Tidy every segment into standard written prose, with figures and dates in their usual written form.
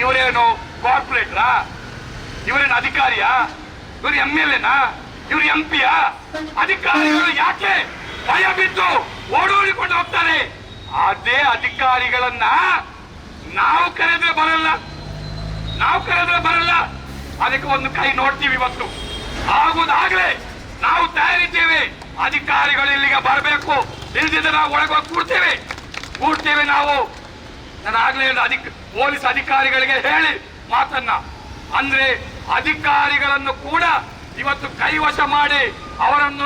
ಇವರೇನು ಕಾರ್ಪೊರೇಟ್ರಾ? ಇವರೇನು ಅಧಿಕಾರಿಯಾ? ಇವರು MLA ನಾ? ಇವರು MP ಯಾ? ಅಧಿಕಾರಿಗಳು ಯಾಕೆ ಭಯ ಬಿದ್ದು ಓಡೋಡಿಕೊಂಡು ಹೋಗ್ತಾರೆ? ಅದೇ ಅಧಿಕಾರಿಗಳನ್ನ ನಾವು ಕರೆದ್ರೆ ಬರಲ್ಲ, ಅದಕ್ಕೆ ಒಂದು ಕೈ ನೋಡ್ತೀವಿ. ಇವತ್ತು ಆಗುದಾಗ್ಲೇ ನಾವು ತಯಾರಿದ್ದೇವೆ. ಅಧಿಕಾರಿಗಳು ಇಲ್ಲಿಗೆ ಬರಬೇಕು, ಇಲ್ದಿದ್ರೆ ನಾವು ಒಳಗೋಗಿ ಕೂಡ್ತೇವೆ ನಾವು. ನಾನು ಆಗ್ಲೇ ಪೊಲೀಸ್ ಅಧಿಕಾರಿಗಳಿಗೆ ಹೇಳಿ ಮಾತನ್ನ, ಅಂದ್ರೆ ಅಧಿಕಾರಿಗಳನ್ನು ಕೂಡ ಇವತ್ತು ಕೈವಶ ಮಾಡಿ ಅವರನ್ನು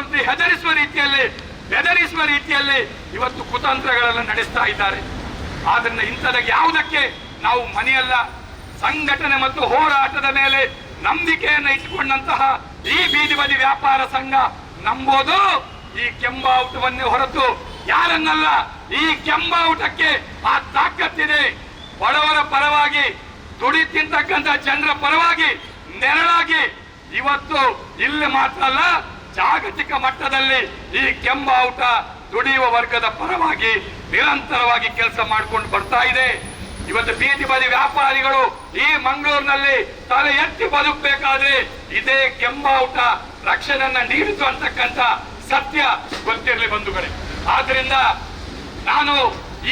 ಬೆದರಿಸುವ ರೀತಿಯಲ್ಲಿ ಇವತ್ತು ಕುತಂತ್ರಗಳನ್ನು ನಡೆಸ್ತಾ ಇದ್ದಾರೆ. ಆದ್ರಿಂದ ಇಂಥದಕ್ಕೆ ಯಾವುದಕ್ಕೆ ನಾವು ಮನೆಯಲ್ಲ, ಸಂಘಟನೆ ಮತ್ತು ಹೋರಾಟದ ಮೇಲೆ ನಂಬಿಕೆಯನ್ನು ಇಟ್ಟುಕೊಂಡಂತಹ ಈ ಬೀದಿ ಬದಿ ವ್ಯಾಪಾರ ಸಂಘ ನಂಬೋದು ಈ ಕೆಂಬಾವುಟವನ್ನೇ ಹೊರತು ಯಾರನ್ನಲ್ಲ. ಈ ಕೆಂಬಾವುಟಕ್ಕೆ ಆ ತಾಕತ್ತಿದೆ. ಬಡವರ ಪರವಾಗಿ ದುಡಿತಿರ್ತಕ್ಕಂಥ ಜನರ ಪರವಾಗಿ ನೆರಳಾಗಿ ಇವತ್ತು ಇಲ್ಲಿ ಮಾತ್ರ ಅಲ್ಲ, ಜಾಗತಿಕ ಮಟ್ಟದಲ್ಲಿ ಈ ಕೆಂಬಾವುಟ ದುಡಿಯುವ ವರ್ಗದ ಪರವಾಗಿ ನಿರಂತರವಾಗಿ ಕೆಲಸ ಮಾಡಿಕೊಂಡು ಬರ್ತಾ ಇದೆ. ಇವತ್ತು ಬೀದಿ ಬದಿ ವ್ಯಾಪಾರಿಗಳು ಈ ಮಂಗಳೂರಿನಲ್ಲಿ ತಲೆ ಎತ್ತಿ ಬದುಕಬೇಕಾದ್ರೆ ಇದೇ ಕೆಂಬಾವುಟ ರಕ್ಷಣೆಯನ್ನ ನೀಡಿತು ಅಂತಕ್ಕಂಥ ಸತ್ಯ ಗೊತ್ತಿರಲಿ ಬಂಧುಗಳೇ. ಆದ್ರಿಂದ ನಾನು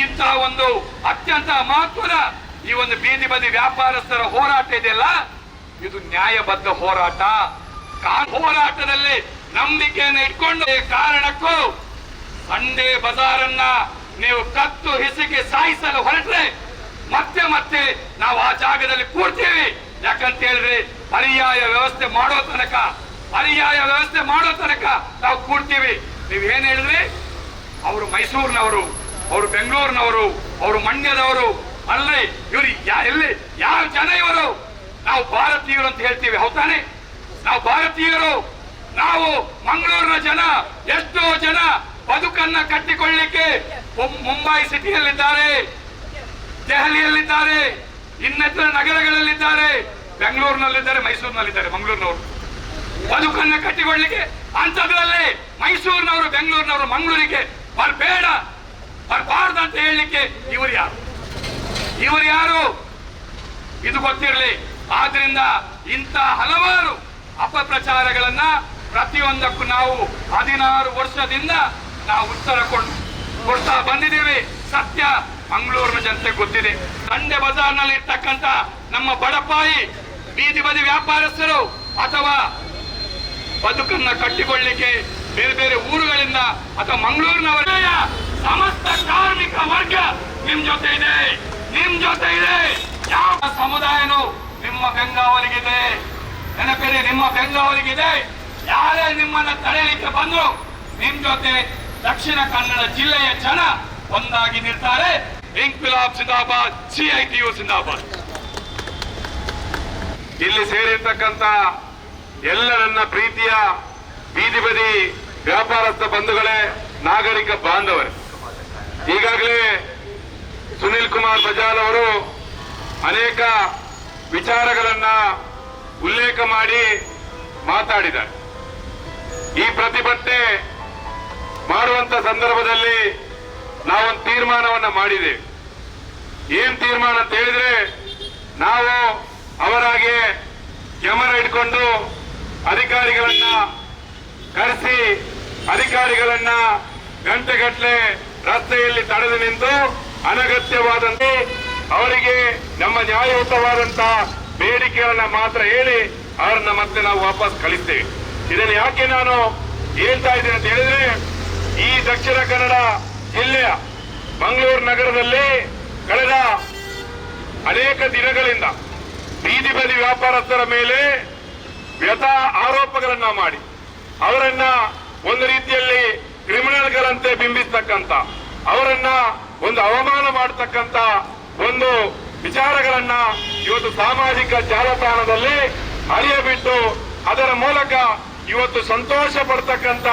ಇಂತಹ ಒಂದು ಅತ್ಯಂತ ಮಹತ್ವದ ಈ ಒಂದು ಬೀದಿ ಬದಿ ವ್ಯಾಪಾರಸ್ಥರ ಹೋರಾಟ ಇದೆಯಲ್ಲ, ಇದು ನ್ಯಾಯಬದ್ಧ ಹೋರಾಟ. ಹೋರಾಟದಲ್ಲಿ ನಂಬಿಕೆಯನ್ನು ಇಟ್ಕೊಂಡು ಕಾರಣಕ್ಕೂ ಸಂಡೇ ಬಜಾರನ್ನ ನೀವು ಕತ್ತು ಹಿಸುಕಿ ಸಾಯಿಸಲು ಹೊರಟ್ರೆ ಮತ್ತೆ ನಾವು ಆ ಜಾಗದಲ್ಲಿ ಕೂಡ್ತೀವಿ. ಯಾಕಂತ ಹೇಳಿದ್ರೆ ಪರ್ಯಾಯ ವ್ಯವಸ್ಥೆ ಮಾಡೋ ತನಕ ನಾವು ಕೂಡ್ತೀವಿ. ನೀವೇನ್ ಹೇಳಿದ್ರಿ, ಅವರು ಮೈಸೂರಿನವರು, ಅವರು ಬೆಂಗಳೂರಿನವರು, ಅವರು ಮಂಡ್ಯದವರು ಅಲ್ಲೇ, ಇವರು ಎಲ್ಲಿ ಯಾವ ಜನ ಇವರು? ನಾವು ಭಾರತೀಯರು ಅಂತ ಹೇಳ್ತೀವಿ, ಹೌದಾನೆ? ನಾವು ಭಾರತೀಯರು. ನಾವು ಮಂಗಳೂರಿನ ಜನ, ಎಷ್ಟೋ ಜನ ಬದುಕನ್ನ ಕಟ್ಟಿಕೊಳ್ಳಿಕ್ಕೆ ಮುಂಬೈ ಸಿಟಿಯಲ್ಲಿದ್ದಾರೆ, ದೆಹಲಿಯಲ್ಲಿದ್ದಾರೆ, ಇನ್ನಿತರ ನಗರಗಳಲ್ಲಿದ್ದಾರೆ, ಬೆಂಗಳೂರಿನಲ್ಲಿದ್ದಾರೆ, ಮೈಸೂರಿನಲ್ಲಿದ್ದಾರೆ. ಮಂಗಳೂರಿನವರು ಬದುಕನ್ನ ಕಟ್ಟಿಕೊಳ್ಳಿಕ್ಕೆ ಅಂತದ್ರಲ್ಲಿ ಮೈಸೂರಿನವರು, ಬೆಂಗಳೂರಿನವರು ಮಂಗಳೂರಿಗೆ ಬರಬಾರ್ದು ಅಂತ ಹೇಳಲಿಕ್ಕೆ ಇವರು ಯಾರು? ಇದು ಗೊತ್ತಿರಲಿ. ಆದ್ರಿಂದ ಇಂಥ ಹಲವಾರು ಅಪಪ್ರಚಾರಗಳನ್ನ ಪ್ರತಿಯೊಂದಕ್ಕೂ ನಾವು 16 ವರ್ಷದಿಂದ ನಾವು ಉತ್ತರ ಕೊಡ್ತಾ ಬಂದಿದ್ದೇವೆ. ಸತ್ಯ ಮಂಗಳೂರಿನ ಜನತೆ ಗೊತ್ತಿದೆ. ಸಂಡೆ ಬಜಾರ್ನಲ್ಲಿ ಇರ್ತಕ್ಕಂಥ ನಮ್ಮ ಬಡಪಾಯಿ ಬೀದಿ ಬದಿ ವ್ಯಾಪಾರಸ್ಥರು ಅಥವಾ ಬದುಕನ್ನ ಕಟ್ಟಿಕೊಳ್ಳಿಕ್ಕೆ ಬೇರೆ ಬೇರೆ ಊರುಗಳಿಂದ ಅಥವಾ ಮಂಗಳೂರಿನವರ ಸಮಸ್ತ ಕಾರ್ಮಿಕ ವರ್ಗ ನಿಮ್ ಜೊತೆ ಇದೆ. ಯಾವ ಸಮುದಾಯನೂ ನಿಮ್ಮ ಬೆಂಗಾವಲಿಗಿದೆ. ನೆನಪಿದೆ, ನಿಮ್ಮ ಬೆಂಗಾವಲಿಗಿದೆ. ಯಾರೇ ನಿಮ್ಮನ್ನ ತಡೆಯಲಿಕ್ಕೆ ಬಂದ್ರು ನಿಮ್ ಜೊತೆ ದಕ್ಷಿಣ ಕನ್ನಡ ಜಿಲ್ಲೆಯ ಜನ ಒಂದಾಗಿ ನಿಲ್ತಾರೆ. ಇಂಕ್ವಿಲಾಬ್ ಜಿಂದಾಬಾದ್, CITU ಜಿಂದಾಬಾದ್. ಇಲ್ಲಿ ಸೇರಿರ್ತಕ್ಕಂಥ ಎಲ್ಲ ನನ್ನ ಪ್ರೀತಿಯ ಬೀದಿ ಬದಿ ವ್ಯಾಪಾರಸ್ಥ ಬಂಧುಗಳೇ, ನಾಗರಿಕ ಬಾಂಧವರೇ, ಈಗಾಗಲೇ ಸುನಿಲ್ ಕುಮಾರ್ ಬಜಾಲ್ ಅವರು ಅನೇಕ ವಿಚಾರಗಳನ್ನ ಉಲ್ಲೇಖ ಮಾಡಿ ಮಾತಾಡಿದ್ದಾರೆ. ಈ ಪ್ರತಿಭಟನೆ ಮಾಡುವಂತ ಸಂದರ್ಭದಲ್ಲಿ ನಾವೊಂದು ತೀರ್ಮಾನವನ್ನ ಮಾಡಿದ್ದೇವೆ. ಏನ್ ತೀರ್ಮಾನ ಅಂತ ಹೇಳಿದ್ರೆ, ನಾವು ಅವರಾಗೆ ಕ್ಯಾಮರಾ ಇಟ್ಕೊಂಡು ಅಧಿಕಾರಿಗಳನ್ನ ಕರೆಸಿ ಅಧಿಕಾರಿಗಳನ್ನ ಗಂಟೆಗಟ್ಟಲೆ ರಸ್ತೆಯಲ್ಲಿ ತಡೆದು ನಿಂತು ಅನಗತ್ಯವಾದಂತೆ ಅವರಿಗೆ ನಮ್ಮ ನ್ಯಾಯಯುತವಾದಂತ ಬೇಡಿಕೆಗಳನ್ನ ಮಾತ್ರ ಹೇಳಿ ಅವರನ್ನ ಮತ್ತೆ ನಾವು ವಾಪಸ್ ಕಳಿಸ್ತೇವೆ. ಇದನ್ನು ಯಾಕೆ ನಾನು ಹೇಳ್ತಾ ಇದ್ದೇನೆ ಅಂತ ಹೇಳಿದ್ರೆ, ಈ ದಕ್ಷಿಣ ಕನ್ನಡ ಜಿಲ್ಲೆಯ ಮಂಗಳೂರು ನಗರದಲ್ಲಿ ಕಳೆದ ಅನೇಕ ದಿನಗಳಿಂದ ಬೀದಿ ಬದಿ ವ್ಯಾಪಾರಸ್ಥರ ಮೇಲೆ ವ್ಯಥಾ ಆರೋಪಗಳನ್ನ ಮಾಡಿ ಅವರನ್ನ ಒಂದು ರೀತಿಯಲ್ಲಿ ಕ್ರಿಮಿನಲ್ಗಳಂತೆ ಬಿಂಬಿಸ್ತಕ್ಕಂಥ, ಅವರನ್ನ ಒಂದು ಅವಮಾನ ಮಾಡತಕ್ಕಂಥ ಒಂದು ವಿಚಾರಗಳನ್ನ ಇವತ್ತು ಸಾಮಾಜಿಕ ಜಾಲತಾಣದಲ್ಲಿ ಹರಿಯಬಿಟ್ಟು ಅದರ ಮೂಲಕ ಇವತ್ತು ಸಂತೋಷ ಪಡ್ತಕ್ಕಂಥ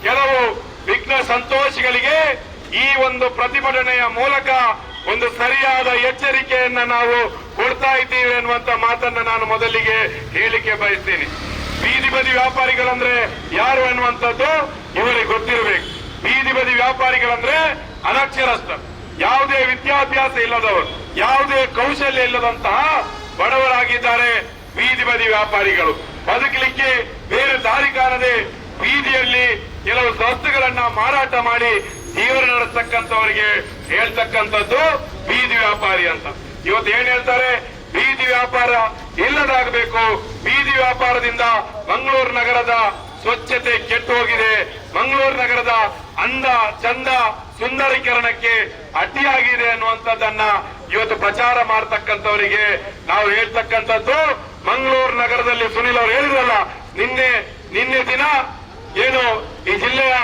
ಕೆಲವು ವಿಘ್ನ ಸಂತೋಷಿಗಳಿಗೆ ಈ ಒಂದು ಪ್ರತಿಭಟನೆಯ ಮೂಲಕ ಒಂದು ಸರಿಯಾದ ಎಚ್ಚರಿಕೆಯನ್ನ ನಾವು ಕೊಡ್ತಾ ಇದ್ದೀವಿ ಎನ್ನುವಂತ ಮಾತನ್ನ ನಾನು ಮೊದಲಿಗೆ ಹೇಳಿಕೆ ಬಯಸ್ತೇನೆ. ಬೀದಿ ಬದಿ ವ್ಯಾಪಾರಿಗಳಂದ್ರೆ ಯಾರು ಎನ್ನುವಂಥದ್ದು ಇವರಿಗೆ ಗೊತ್ತಿರಬೇಕು. ಬೀದಿ ಬದಿ ವ್ಯಾಪಾರಿಗಳಂದ್ರೆ ಅನಕ್ಷರಸ್ಥರು, ಯಾವುದೇ ವಿದ್ಯಾಭ್ಯಾಸ ಇಲ್ಲದವರು, ಯಾವುದೇ ಕೌಶಲ್ಯ ಇಲ್ಲದಂತಹ ಬಡವರಾಗಿದ್ದಾರೆ ಬೀದಿ ಬದಿ ವ್ಯಾಪಾರಿಗಳು. ಬದುಕಲಿಕ್ಕೆ ಬೇರೆ ದಾರಿ ಕಾಣದೆ ಬೀದಿಯಲ್ಲಿ ಕೆಲವು ವಸ್ತುಗಳನ್ನ ಮಾರಾಟ ಮಾಡಿ ಜೀವನ ನಡೆಸ್ತಕ್ಕಂಥವರಿಗೆ ಹೇಳ್ತಕ್ಕಂಥದ್ದು ಬೀದಿ ವ್ಯಾಪಾರಿ ಅಂತ. ಇವತ್ತು ಏನ್ ಹೇಳ್ತಾರೆ, ಬೀದಿ ವ್ಯಾಪಾರ ಇಲ್ಲದಾಗಬೇಕು, ಬೀದಿ ವ್ಯಾಪಾರದಿಂದ ಮಂಗಳೂರು ನಗರದ ಸ್ವಚ್ಛತೆ ಕೆಟ್ಟು ಹೋಗಿದೆ, ಮಂಗಳೂರು ನಗರದ ಅಂದ ಚಂದ ಸುಂದರೀಕರಣಕ್ಕೆ ಅಡ್ಡಿಯಾಗಿದೆ ಅನ್ನುವಂಥದ್ದನ್ನ ಇವತ್ತು ಪ್ರಚಾರ ಮಾಡತಕ್ಕಂಥವರಿಗೆ ನಾವು ಹೇಳ್ತಕ್ಕಂಥದ್ದು, ಮಂಗಳೂರು ನಗರದಲ್ಲಿ ಸುನಿಲ್ ಅವರು ಹೇಳಿದ್ರಲ್ಲ, ನಿನ್ನೆ ದಿನ ಏನು ಈ ಜಿಲ್ಲೆಯ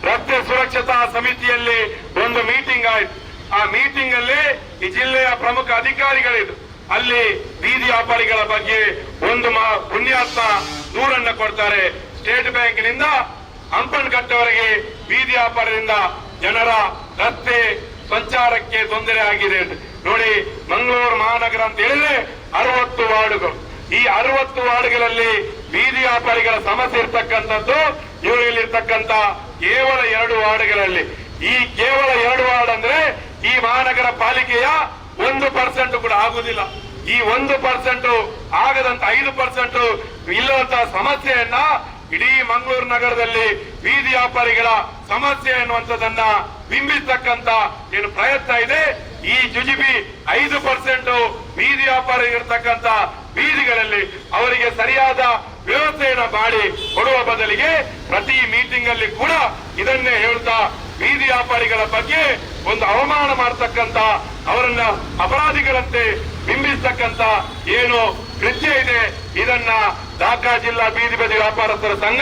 ರಸ್ತೆ ಸುರಕ್ಷತಾ ಸಮಿತಿಯಲ್ಲಿ ಒಂದು ಮೀಟಿಂಗ್ ಆಯ್ತು. ಆ ಮೀಟಿಂಗ್ ಅಲ್ಲಿ ಈ ಜಿಲ್ಲೆಯ ಪ್ರಮುಖ ಅಧಿಕಾರಿಗಳಿದ್ರು. ಅಲ್ಲಿ ಬೀದಿ ವ್ಯಾಪಾರಿಗಳ ಬಗ್ಗೆ ಒಂದು ಪುಣ್ಯಾತ್ಮ ದೂರನ್ನ ಕೊಡ್ತಾರೆ. ಸ್ಟೇಟ್ ಬ್ಯಾಂಕ್ನಿಂದ ಹಂಪನಕಟ್ಟೆವರೆಗೆ ಬೀದಿ ವ್ಯಾಪಾರದಿಂದ ಜನರ ರಸ್ತೆ ಸಂಚಾರಕ್ಕೆ ತೊಂದರೆ ಆಗಿದೆ ಅಂತ ನೋಡಿ. ಮಂಗಳೂರು ಮಹಾನಗರ ಅಂತ ಹೇಳಿದ್ರೆ 60 ವಾರ್ಡುಗಳು. ಈ 60 ವಾರ್ಡ್ಗಳಲ್ಲಿ ಬೀದಿ ವ್ಯಾಪಾರಿಗಳ ಸಮಸ್ಯೆ ಇರ್ತಕ್ಕಂಥದ್ದು ಇವರಲ್ಲಿರ್ತಕ್ಕಂಥ ಕೇವಲ 2 ವಾರ್ಡ್ಗಳಲ್ಲಿ. ಈ ಕೇವಲ 2 ವಾರ್ಡ್ ಅಂದ್ರೆ ಈ ಮಹಾನಗರ ಪಾಲಿಕೆಯ 1% ಕೂಡ ಆಗುದಿಲ್ಲ. ಈ 1% ಆಗದಂತ 5% ಇಲ್ಲದಂತಹ ಸಮಸ್ಯೆಯನ್ನ ಇಡೀ ಮಂಗಳೂರು ನಗರದಲ್ಲಿ ಬೀದಿ ವ್ಯಾಪಾರಿಗಳ ಸಮಸ್ಯೆ ಎನ್ನುವಂಥದ್ದನ್ನ ಬಿಂಬಿಸ್ತಕ್ಕಂತ ಏನು ಪ್ರಯತ್ನ ಇದೆ. ಈ ಜುಜಿಬಿ 5% ಬೀದಿ ವ್ಯಾಪಾರಿಗಿರ್ತಕ್ಕಂಥ ಬೀದಿಗಳಲ್ಲಿ ಅವರಿಗೆ ಸರಿಯಾದ ವ್ಯವಸ್ಥೆಯನ್ನ ಮಾಡಿ ಕೊಡುವ ಬದಲಿಗೆ ಪ್ರತಿ ಮೀಟಿಂಗ್ ಅಲ್ಲಿ ಕೂಡ ಇದನ್ನೇ ಹೇಳ್ತಾ ಬೀದಿ ವ್ಯಾಪಾರಿಗಳ ಬಗ್ಗೆ ಒಂದು ಅವಮಾನ ಮಾಡತಕ್ಕಂತ, ಅವರನ್ನ ಅಪರಾಧಿಗಳಂತೆ ಬಿಂಬಿಸ್ತಕ್ಕಂತ ಏನು ಕೃತ್ಯ ಇದೆ, ಇದನ್ನ ಢಾಕಾ ಜಿಲ್ಲಾ ಬೀದಿ ಬದಿ ವ್ಯಾಪಾರಸ್ಥರ ಸಂಘ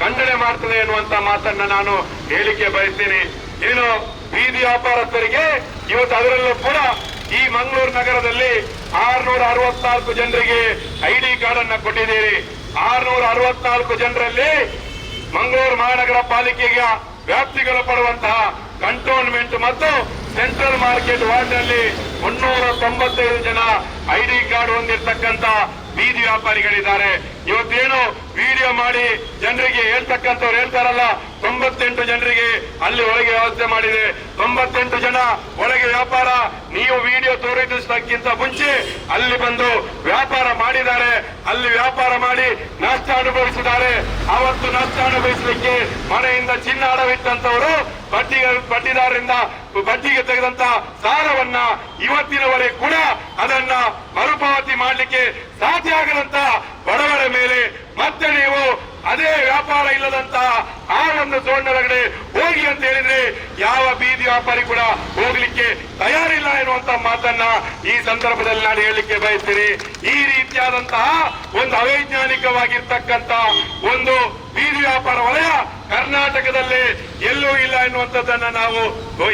ಖಂಡನೆ ಮಾಡ್ತದೆ ಎನ್ನುವಂತ ಮಾತನ್ನ ನಾನು ಹೇಳಿಕೆ ಬಯಸ್ತೇನೆ. ಏನು ಬೀದಿ ವ್ಯಾಪಾರಸ್ಥರಿಗೆ ಇವತ್ತು ಅದರಲ್ಲೂ ಕೂಡ ಈ ಮಂಗಳೂರು ನಗರದಲ್ಲಿ 664 ಜನರಿಗೆ ID ಕಾರ್ಡ್ ಅನ್ನ ಕೊಟ್ಟಿದ್ದೀರಿ. 664 ಜನರಲ್ಲಿ ಮಂಗಳೂರು ಮಹಾನಗರ ಪಾಲಿಕೆಗೆ ವ್ಯಾಪ್ತಿಗೊಳಪಡುವಂತಹ ಕಂಟೋನ್ಮೆಂಟ್ ಮತ್ತು ಸೆಂಟ್ರಲ್ ಮಾರ್ಕೆಟ್ ವಾರ್ಡ್ ನಲ್ಲಿ 395 ಜನ ID ಕಾರ್ಡ್ ಹೊಂದಿರತಕ್ಕಂತ ಬೀದಿ ವ್ಯಾಪಾರಿಗಳಿದ್ದಾರೆ. ಇವತ್ತೇನು ವಿಡಿಯೋ ಮಾಡಿ ಜನರಿಗೆ ಹೇಳ್ತಕ್ಕಂಥವ್ರು ಹೇಳ್ತಾರಲ್ಲ, 98 ಜನರಿಗೆ ಅಲ್ಲಿ ಒಳಗೆ ವ್ಯವಸ್ಥೆ ಮಾಡಿದೆ. 98 ಜನ ಒಳಗೆ ವ್ಯಾಪಾರ ನೀವು ವಿಡಿಯೋ ತೋರಿಸಕ್ಕಿಂತ ಮುಂಚೆ ಅಲ್ಲಿ ಬಂದು ವ್ಯಾಪಾರ ಮಾಡಿದ್ದಾರೆ. ಅಲ್ಲಿ ವ್ಯಾಪಾರ ಮಾಡಿ ನಷ್ಟ ಅನುಭವಿಸಿದ್ದಾರೆ. ಅವತ್ತು ನಷ್ಟ ಅನುಭವಿಸಲಿಕ್ಕೆ ಮನೆಯಿಂದ ಚಿನ್ನ ಅಡವಿಟ್ಟಂತವರು ಬಡ್ಡಿದಾರರಿಂದ ಬಡ್ಡಿಗೆ ತೆಗೆದಂತ ಸಾಲವನ್ನ ಇವತ್ತಿನವರೆಗೆ ಕೂಡ ಅದನ್ನ ಮರುಪಾವತಿ ಮಾಡಲಿಕ್ಕೆ ಸಾಧ್ಯ ಆಗದಂತ ಬಡವರ ಮೇಲೆ ಮತ್ತೆ ನೀವು ಅದೇ ವ್ಯಾಪಾರ ಇಲ್ಲದಂತ ಆ ಒಂದು ಝೋನ್ನೊಳಗಡೆ ಹೋಗಿ ಅಂತ ಹೇಳಿದ್ರೆ ಯಾವ ಬೀದಿ ವ್ಯಾಪಾರಿ ಕೂಡ ಹೋಗ್ಲಿಕ್ಕೆ ತಯಾರಿಲ್ಲ ಎನ್ನುವಂತ ಮಾತನ್ನ ಈ ಸಂದರ್ಭದಲ್ಲಿ ನಾನು ಹೇಳಲಿಕ್ಕೆ ಬಯಸ್ತೀನಿ. ಈ ರೀತಿಯಾದಂತಹ ಒಂದು ಅವೈಜ್ಞಾನಿಕವಾಗಿರ್ತಕ್ಕಂತ ಒಂದು ಬೀದಿ ವ್ಯಾಪಾರ ವಲಯ ಕರ್ನಾಟಕದಲ್ಲಿ ಎಲ್ಲೂ ಇಲ್ಲ ಎನ್ನುವಂಥದ್ದನ್ನ ನಾವು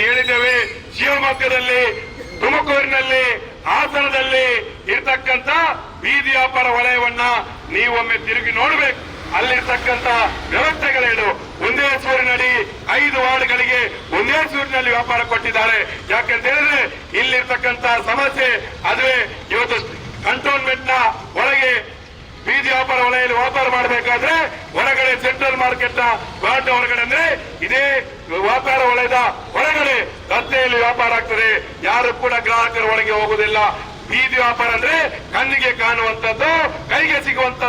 ಹೇಳಿದ್ದೇವೆ. ಶಿವಮೊಗ್ಗದಲ್ಲಿ, ತುಮಕೂರಿನಲ್ಲಿ, ಹಾಸನದಲ್ಲಿ ಇರ್ತಕ್ಕಂಥ ಬೀದಿ ವ್ಯಾಪಾರ ವಲಯವನ್ನ ನೀವೊಮ್ಮೆ ತಿರುಗಿ ನೋಡ್ಬೇಕು. ಅಲ್ಲಿರ್ತಕ್ಕಂಥ ವ್ಯವಸ್ಥೆಗಳೇನು, ಒಂದೇ ಸೂರಿನಡಿ 5 ವಾರ್ಡ್ಗಳಿಗೆ ಒಂದೇ ಸೂರಿನಲ್ಲಿ ವ್ಯಾಪಾರ ಕೊಟ್ಟಿದ್ದಾರೆ. ಯಾಕಂತ ಹೇಳಿದ್ರೆ ಇಲ್ಲಿರ್ತಕ್ಕಂಥ ಸಮಸ್ಯೆ ಅದುವೇ. ಇವತ್ತು ಕಂಟೋನ್ಮೆಂಟ್ ನ ಒಳಗೆ ಬೀದಿ ವ್ಯಾಪಾರ ವಲಯದಲ್ಲಿ ವ್ಯಾಪಾರ ಮಾಡಬೇಕಾದ್ರೆ ಹೊರಗಡೆ ಸೆಂಟ್ರಲ್ ಮಾರ್ಕೆಟ್ ನ ವಾರ್ಡ್ ಹೊರಗಡೆ ಅಂದ್ರೆ ಇದೇ ವ್ಯಾಪಾರ ವಲಯದ ಹೊರಗಡೆ ರಸ್ತೆಯಲ್ಲಿ ವ್ಯಾಪಾರ ಆಗ್ತದೆ. ಯಾರು ಕೂಡ ಗ್ರಾಹಕರ ಒಳಗೆ ಹೋಗುದಿಲ್ಲ. ಬೀದಿ ವ್ಯಾಪಾರ ಅಂದ್ರೆ ಕಣ್ಣಿಗೆ ಕಾಣುವಂತದ್ದು, ಕೈಗೆ ಸಿಗುವಂತ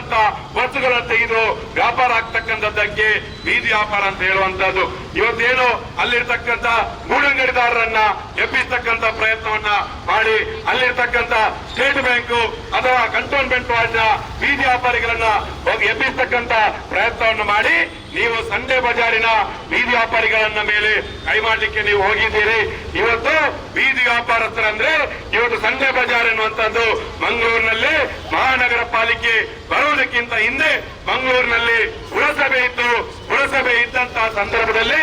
ವಸ್ತುಗಳನ್ನು ತೆಗೆದು ವ್ಯಾಪಾರ ಆಗ್ತಕ್ಕಂಥದ್ದಕ್ಕೆ ಬೀದಿ ವ್ಯಾಪಾರ ಅಂತ ಹೇಳುವಂತದ್ದು. ಇವತ್ತೇನು ಅಲ್ಲಿರ್ತಕ್ಕಂಥ ಗೂಡಂಗಡಿದಾರರನ್ನ ಎಬ್ಬಿಸ್ತಕ್ಕಂಥ ಪ್ರಯತ್ನವನ್ನ ಮಾಡಿ ಅಲ್ಲಿರ್ತಕ್ಕಂಥ ಸ್ಟೇಟ್ ಬ್ಯಾಂಕು ಅಥವಾ ಕಂಟೋನ್ಮೆಂಟ್ ವಾರ್ಡ್ನ ಬೀದಿ ವ್ಯಾಪಾರಿಗಳನ್ನ ಹೋಗಿ ಎಬ್ಬಿಸ್ತಕ್ಕಂಥ ಪ್ರಯತ್ನವನ್ನು ಮಾಡಿ ನೀವು ಸಂಡೆ ಬಜಾರಿನ ಬೀದಿ ವ್ಯಾಪಾರಿಗಳನ್ನ ಮೇಲೆ ಕೈ ಮಾಡಲಿಕ್ಕೆ ನೀವು ಹೋಗಿದ್ದೀರಿ. ಇವತ್ತು ಬೀದಿ ವ್ಯಾಪಾರಸ್ಥರಂದ್ರೆ ಇವತ್ತು ಸಂಡೆ ಬಜಾರ್ ಎನ್ನುವಂತದ್ದು ಮಂಗಳೂರಿನಲ್ಲಿ ಮಹಾನಗರ ಪಾಲಿಕೆ ಬರುವುದಕ್ಕಿಂತ ಹಿಂದೆ ಮಂಗಳೂರಿನಲ್ಲಿ ಪುರಸಭೆ ಇತ್ತು. ಪುರಸಭೆ ಇದ್ದಂತಹ ಸಂದರ್ಭದಲ್ಲಿ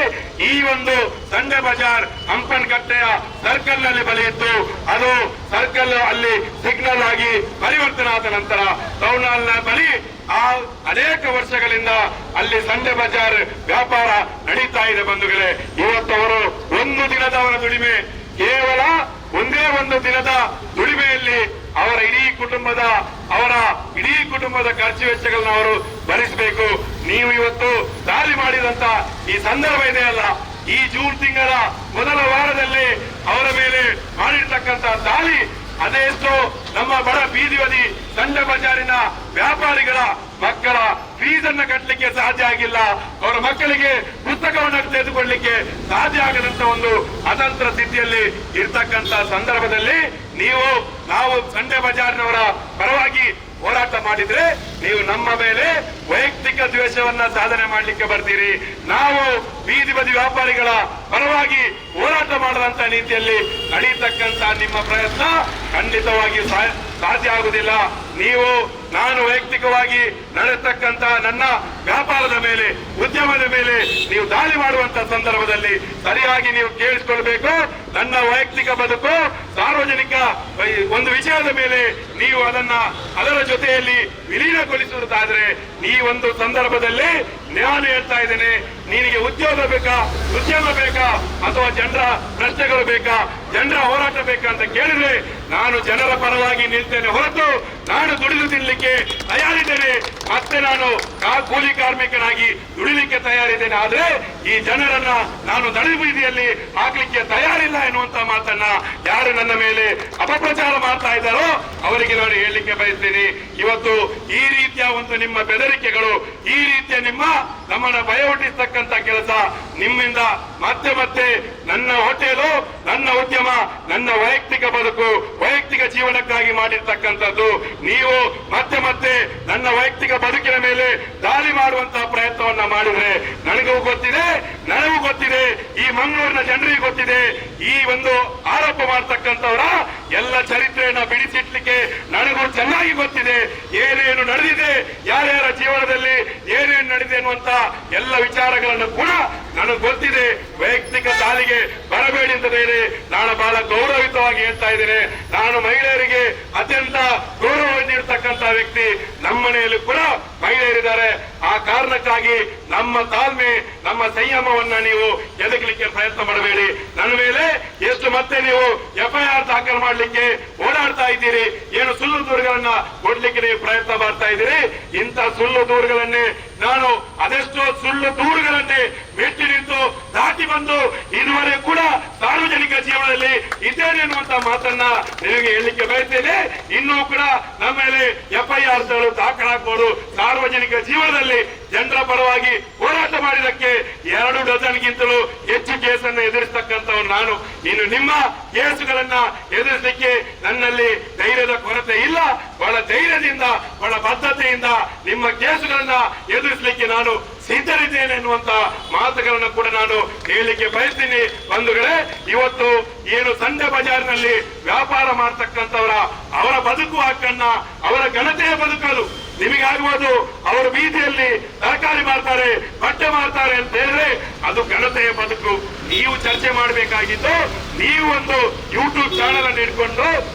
ಈ ಒಂದು ಸಂಡೆ ಬಜಾರ್ ಹಂಪನಕಟ್ಟೆಯ ಸರ್ಕಲ್ ನಲ್ಲಿ ಬಲಿಯಿತ್ತು. ಅದು ಸರ್ಕಲ್ ಅಲ್ಲಿ ಸಿಗ್ನಲ್ ಆಗಿ ಪರಿವರ್ತನೆ ಆದ ನಂತರ ಟೌನ್ ಹಾಲ್ ನ ಬಳಿ ಅನೇಕ ವರ್ಷಗಳಿಂದ ಅಲ್ಲಿ ಸಂಡೆ ಬಜಾರ್ ವ್ಯಾಪಾರ ನಡೀತಾ ಇದೆ. ಬಂಧುಗಳೇ, ಇವತ್ತವರು ಒಂದು ದಿನದವರ ದುಡಿಮೆ, ಕೇವಲ ಒಂದೇ ಒಂದು ದಿನದ ದುಡಿಮೆಯಲ್ಲಿ ಅವರ ಇಡೀ ಕುಟುಂಬದ ಖರ್ಚು ವೆಚ್ಚಗಳನ್ನ ಅವರು ಭರಿಸಬೇಕು. ನೀವು ಇವತ್ತು ದಾಳಿ ಮಾಡಿದಂತ ಈ ಸಂದರ್ಭ ಇದೆಯಲ್ಲ, ಈ ಜೂನ್ ತಿಂಗಳ ಮೊದಲ ವಾರದಲ್ಲಿ ಅವರ ಮೇಲೆ ಮಾಡಿರ್ತಕ್ಕಂಥ ದಾಳಿ ಅದೆಷ್ಟೋ ನಮ್ಮ ಬಡ ಬೀದಿ ಬದಿ ಸಂಡೆ ಬಜಾರಿನ ವ್ಯಾಪಾರಿಗಳ ಮಕ್ಕಳ ಫೀಸ್ ಅನ್ನ ಕಟ್ಟಲಿಕ್ಕೆ ಸಾಧ್ಯ ಆಗಿಲ್ಲ, ಅವರ ಮಕ್ಕಳಿಗೆ ಪುಸ್ತಕವನ್ನು ತೆಗೆದುಕೊಳ್ಳಲಿಕ್ಕೆ ಸಾಧ್ಯ ಆಗದಂತ ಒಂದು ಅತಂತ್ರ ಸ್ಥಿತಿಯಲ್ಲಿ ಇರ್ತಕ್ಕಂತ ಸಂದರ್ಭದಲ್ಲಿ ನಾವು ಸಂಡೆ ಬಜಾರ್ನವರ ಪರವಾಗಿ ಹೋರಾಟ ಮಾಡಿದ್ರೆ ನೀವು ನಮ್ಮ ಮೇಲೆ ವೈಯಕ್ತಿಕ ದ್ವೇಷವನ್ನ ಸಾಧನೆ ಮಾಡ್ಲಿಕ್ಕೆ ಬರ್ತೀರಿ. ನಾವು ಬೀದಿ ಬದಿ ವ್ಯಾಪಾರಿಗಳ ಪರವಾಗಿ ಹೋರಾಟ ಮಾಡದಂತ ನೀತಿಯಲ್ಲಿ ನಡೀತಕ್ಕಂತ ನಿಮ್ಮ ಪ್ರಯತ್ನ ಖಂಡಿತವಾಗಿ ಸಾಧ್ಯ ಆಗುವುದಿಲ್ಲ. ನಾನು ವೈಯಕ್ತಿಕವಾಗಿ ನಡೆಸತಕ್ಕಂತ ನನ್ನ ವ್ಯಾಪಾರದ ಮೇಲೆ, ಉದ್ಯಮದ ಮೇಲೆ ನೀವು ದಾಳಿ ಮಾಡುವಂತ ಸಂದರ್ಭದಲ್ಲಿ ಸರಿಯಾಗಿ ನೀವು ಕೇಳಿಸಿಕೊಳ್ಬೇಕು. ನನ್ನ ವೈಯಕ್ತಿಕ ಬದುಕು ಸಾರ್ವಜನಿಕ ಒಂದು ವಿಷಯದ ಮೇಲೆ ನೀವು ಅದರ ಜೊತೆಯಲ್ಲಿ ವಿಲೀನಗೊಳಿಸುವುದಾದ್ರೆ ಈ ಒಂದು ಸಂದರ್ಭದಲ್ಲಿ ನಾನು ಹೇಳ್ತಾ ಇದ್ದೇನೆ, ನಿನಗೆ ಉದ್ಯೋಗ ಬೇಕಾ, ಉದ್ಯಮ ಬೇಕಾ, ಅಥವಾ ಜನರ ಪ್ರಶ್ನೆಗಳು ಬೇಕಾ, ಜನರ ಹೋರಾಟ ಬೇಕಾ ಅಂತ ಕೇಳಿದ್ರೆ ನಾನು ಜನರ ಪರವಾಗಿ ನಿಲ್ತೇನೆ ಹೊರತು ನಾನು ದುಡಿದು ತಿನ್ನಲಿಕ್ಕೆ ತಯಾರಿದ್ದೇನೆ, ಮತ್ತೆ ನಾನು ಕೂಲಿ ಕಾರ್ಮಿಕನಾಗಿ ದುಡಿಲಿಕ್ಕೆ ತಯಾರಿದ್ದೇನೆ. ಆದ್ರೆ ಈ ಜನರನ್ನ ನಾನು ನಡುಬೀದಿಯಲ್ಲಿ ಹಾಕ್ಲಿಕ್ಕೆ ತಯಾರಿಲ್ಲ ಎನ್ನುವಂತ ಮಾತನ್ನ ಯಾರು ನನ್ನ ಮೇಲೆ ಅಪಪ್ರಚಾರ ಮಾಡ್ತಾ ಇದ್ದಾರೋ ಅವರಿಗೆ ನಾನು ಹೇಳಲಿಕ್ಕೆ ಬಯಸ್ತೇನೆ. ಇವತ್ತು ಈ ರೀತಿಯ ಒಂದು ನಿಮ್ಮ ಬೆದರಿಕೆಗಳು, ಈ ರೀತಿಯ ನಮ್ಮನ್ನ ಭಯ ಹುಟ್ಟಿಸ್ತಕ್ಕಂತ ಕೆಲಸ ನಿಮ್ಮಿಂದ ಮತ್ತೆ ನನ್ನ ಹೋಟೆಲು, ನನ್ನ ಉದ್ಯಮ, ನನ್ನ ವೈಯಕ್ತಿಕ ಬದುಕು, ವೈಯಕ್ತಿಕ ಜೀವನಕ್ಕಾಗಿ ಮಾಡಿರ್ತಕ್ಕಂಥದ್ದು. ನೀವು ಮತ್ತೆ ನನ್ನ ವೈಯಕ್ತಿಕ ಬದುಕಿನ ಮೇಲೆ ದಾಳಿ ಮಾಡುವಂತಹ ಪ್ರಯತ್ನವನ್ನ ಮಾಡಿದ್ರೆ ನನಗೂ ಗೊತ್ತಿದೆ, ಈ ಮಂಗಳೂರಿನ ಜನರಿಗೆ ಗೊತ್ತಿದೆ, ಈ ಒಂದು ಆರೋಪ ಮಾಡತಕ್ಕಂಥವರ ಎಲ್ಲ ಚರಿತ್ರೆಯನ್ನ ಬಿಡಿಸಿಟ್ಲಿಕ್ಕೆ ನನಗೂ ಚೆನ್ನಾಗಿ ಗೊತ್ತಿದೆ. ಏನೇನು ನಡೆದಿದೆ, ಯಾರ್ಯಾರ ಜೀವನದಲ್ಲಿ ಏನೇನು ನಡೆದಿದೆ ಅನ್ನುವಂತ ಎಲ್ಲ ವಿಚಾರಗಳನ್ನು ಕೂಡ ನನಗೆ ಗೊತ್ತಿದೆ. ವೈಯಕ್ತಿಕ ದಾಳಿಗೆ ಬರಬೇಡಿ ಅಂತ ಹೇಳಿ ನಾನು ಬಹಳ ಗೌರವಿತವಾಗಿ ಹೇಳ್ತಾ ಇದ್ದೇನೆ. ನಾನು ಮಹಿಳೆಯರಿಗೆ ಅತ್ಯಂತ ಗೌರವ ನೀಡತಕ್ಕಂತ ವ್ಯಕ್ತಿ. ನಮ್ಮ ಮನೆಯಲ್ಲೂ ಕೂಡ ಮಹಿಳೆಯರಿದ್ದಾರೆ. ಆ ಕಾರಣಕ್ಕಾಗಿ ನಮ್ಮ ತಾಳ್ಮೆ, ನಮ್ಮ ಸಂಯಮವನ್ನ ನೀವು ಎದಗಲಿಕ್ಕೆ ಪ್ರಯತ್ನ ಮಾಡಬೇಡಿ. ನನ್ನ ಮೇಲೆ ಎಷ್ಟು ಮತ್ತೆ ನೀವು FIR ದಾಖಲು ಮಾಡಲಿಕ್ಕೆ ಓಡಾಡ್ತಾ ಇದ್ದೀರಿ, ಏನು ಸುಳ್ಳು ದೂರುಗಳನ್ನ ಕೊಡ್ಲಿಕ್ಕೆ ನೀವು ಪ್ರಯತ್ನ ಮಾಡ್ತಾ ಇದ್ದೀರಿ. ಇಂಥ ಸುಳ್ಳು ದೂರುಗಳನ್ನೇ ನಾನು ಅದೆಷ್ಟೋ ಸುಳ್ಳು ದೂರುಗಳನ್ನೇ ಮೆಟ್ಟಿ ನಿಂತು ದಾಟಿ ಬಂದು ಇದುವರೆಗೂ ಕೂಡ ಸಾರ್ವಜನಿಕ ಜೀವನದಲ್ಲಿ ಇದ್ದೇನೆ ಅನ್ನುವಂತ ಮಾತನ್ನ ನಿಮಗೆ ಹೇಳಲಿಕ್ಕೆ ಬಯಸ್ತೇನೆ. ಇನ್ನೂ ಕೂಡ ನಮ್ಮ ಮೇಲೆ FIR ದಾಖಲಾಗಬಹುದು. ಸಾರ್ವಜನಿಕ ಜೀವನದಲ್ಲಿ ಜನರ ಪರವಾಗಿ ಹೋರಾಟ ಮಾಡಿದಕ್ಕೆ 2 ಡಜನ್ಗಿಂತಲೂ ಹೆಚ್ಚು ಕೇಸನ್ನು ಎದುರಿಸತಕ್ಕಂಥವ್ರು ನಾನು. ಇನ್ನು ನಿಮ್ಮ ಕೇಸುಗಳನ್ನ ಎದುರಿಸಲಿಕ್ಕೆ ನನ್ನಲ್ಲಿ ಧೈರ್ಯದ ಕೊರತೆ ಇಲ್ಲ. ಬಹಳ ಧೈರ್ಯದಿಂದ, ಬಹಳ ಬದ್ಧತೆಯಿಂದ ನಿಮ್ಮ ಕೇಸುಗಳನ್ನ ಎದುರಿಸಲಿಕ್ಕೆ ನಾನು ಸಿದ್ಧರಿದ್ದೇನೆ ಎನ್ನುವಂತ ಮಾತುಗಳನ್ನು ಕೂಡ ನಾನು ಹೇಳಲಿಕ್ಕೆ ಬಯಸ್ತೀನಿ. ಬಂಧುಗಳೇ, ಇವತ್ತು ಏನು ಸಂಡೆ ಬಜಾರ್ನಲ್ಲಿ ವ್ಯಾಪಾರ ಅವರ ಬದುಕು ಹಕ್ಕನ್ನ, ಅವರ ಘನತೆಯ ಬದುಕಲು ನಿಮಗಾಗುವುದು. ಅವರು ಬೀದಿಯಲ್ಲಿ ತರಕಾರಿ ಮಾರ್ತಾರೆ, ಬಟ್ಟೆ ಮಾರ್ತಾರೆ ಅಂತ ಹೇಳಿದ್ರೆ ಅದು ಘನತೆಯ ಬದುಕು. ನೀವು ಚರ್ಚೆ ಮಾಡಬೇಕಾಗಿದ್ದು, ನೀವು ಒಂದು ಯೂಟ್ಯೂಬ್ ಚಾನೆಲ್ ಅನ್ನು ಇಟ್ಕೊಂಡು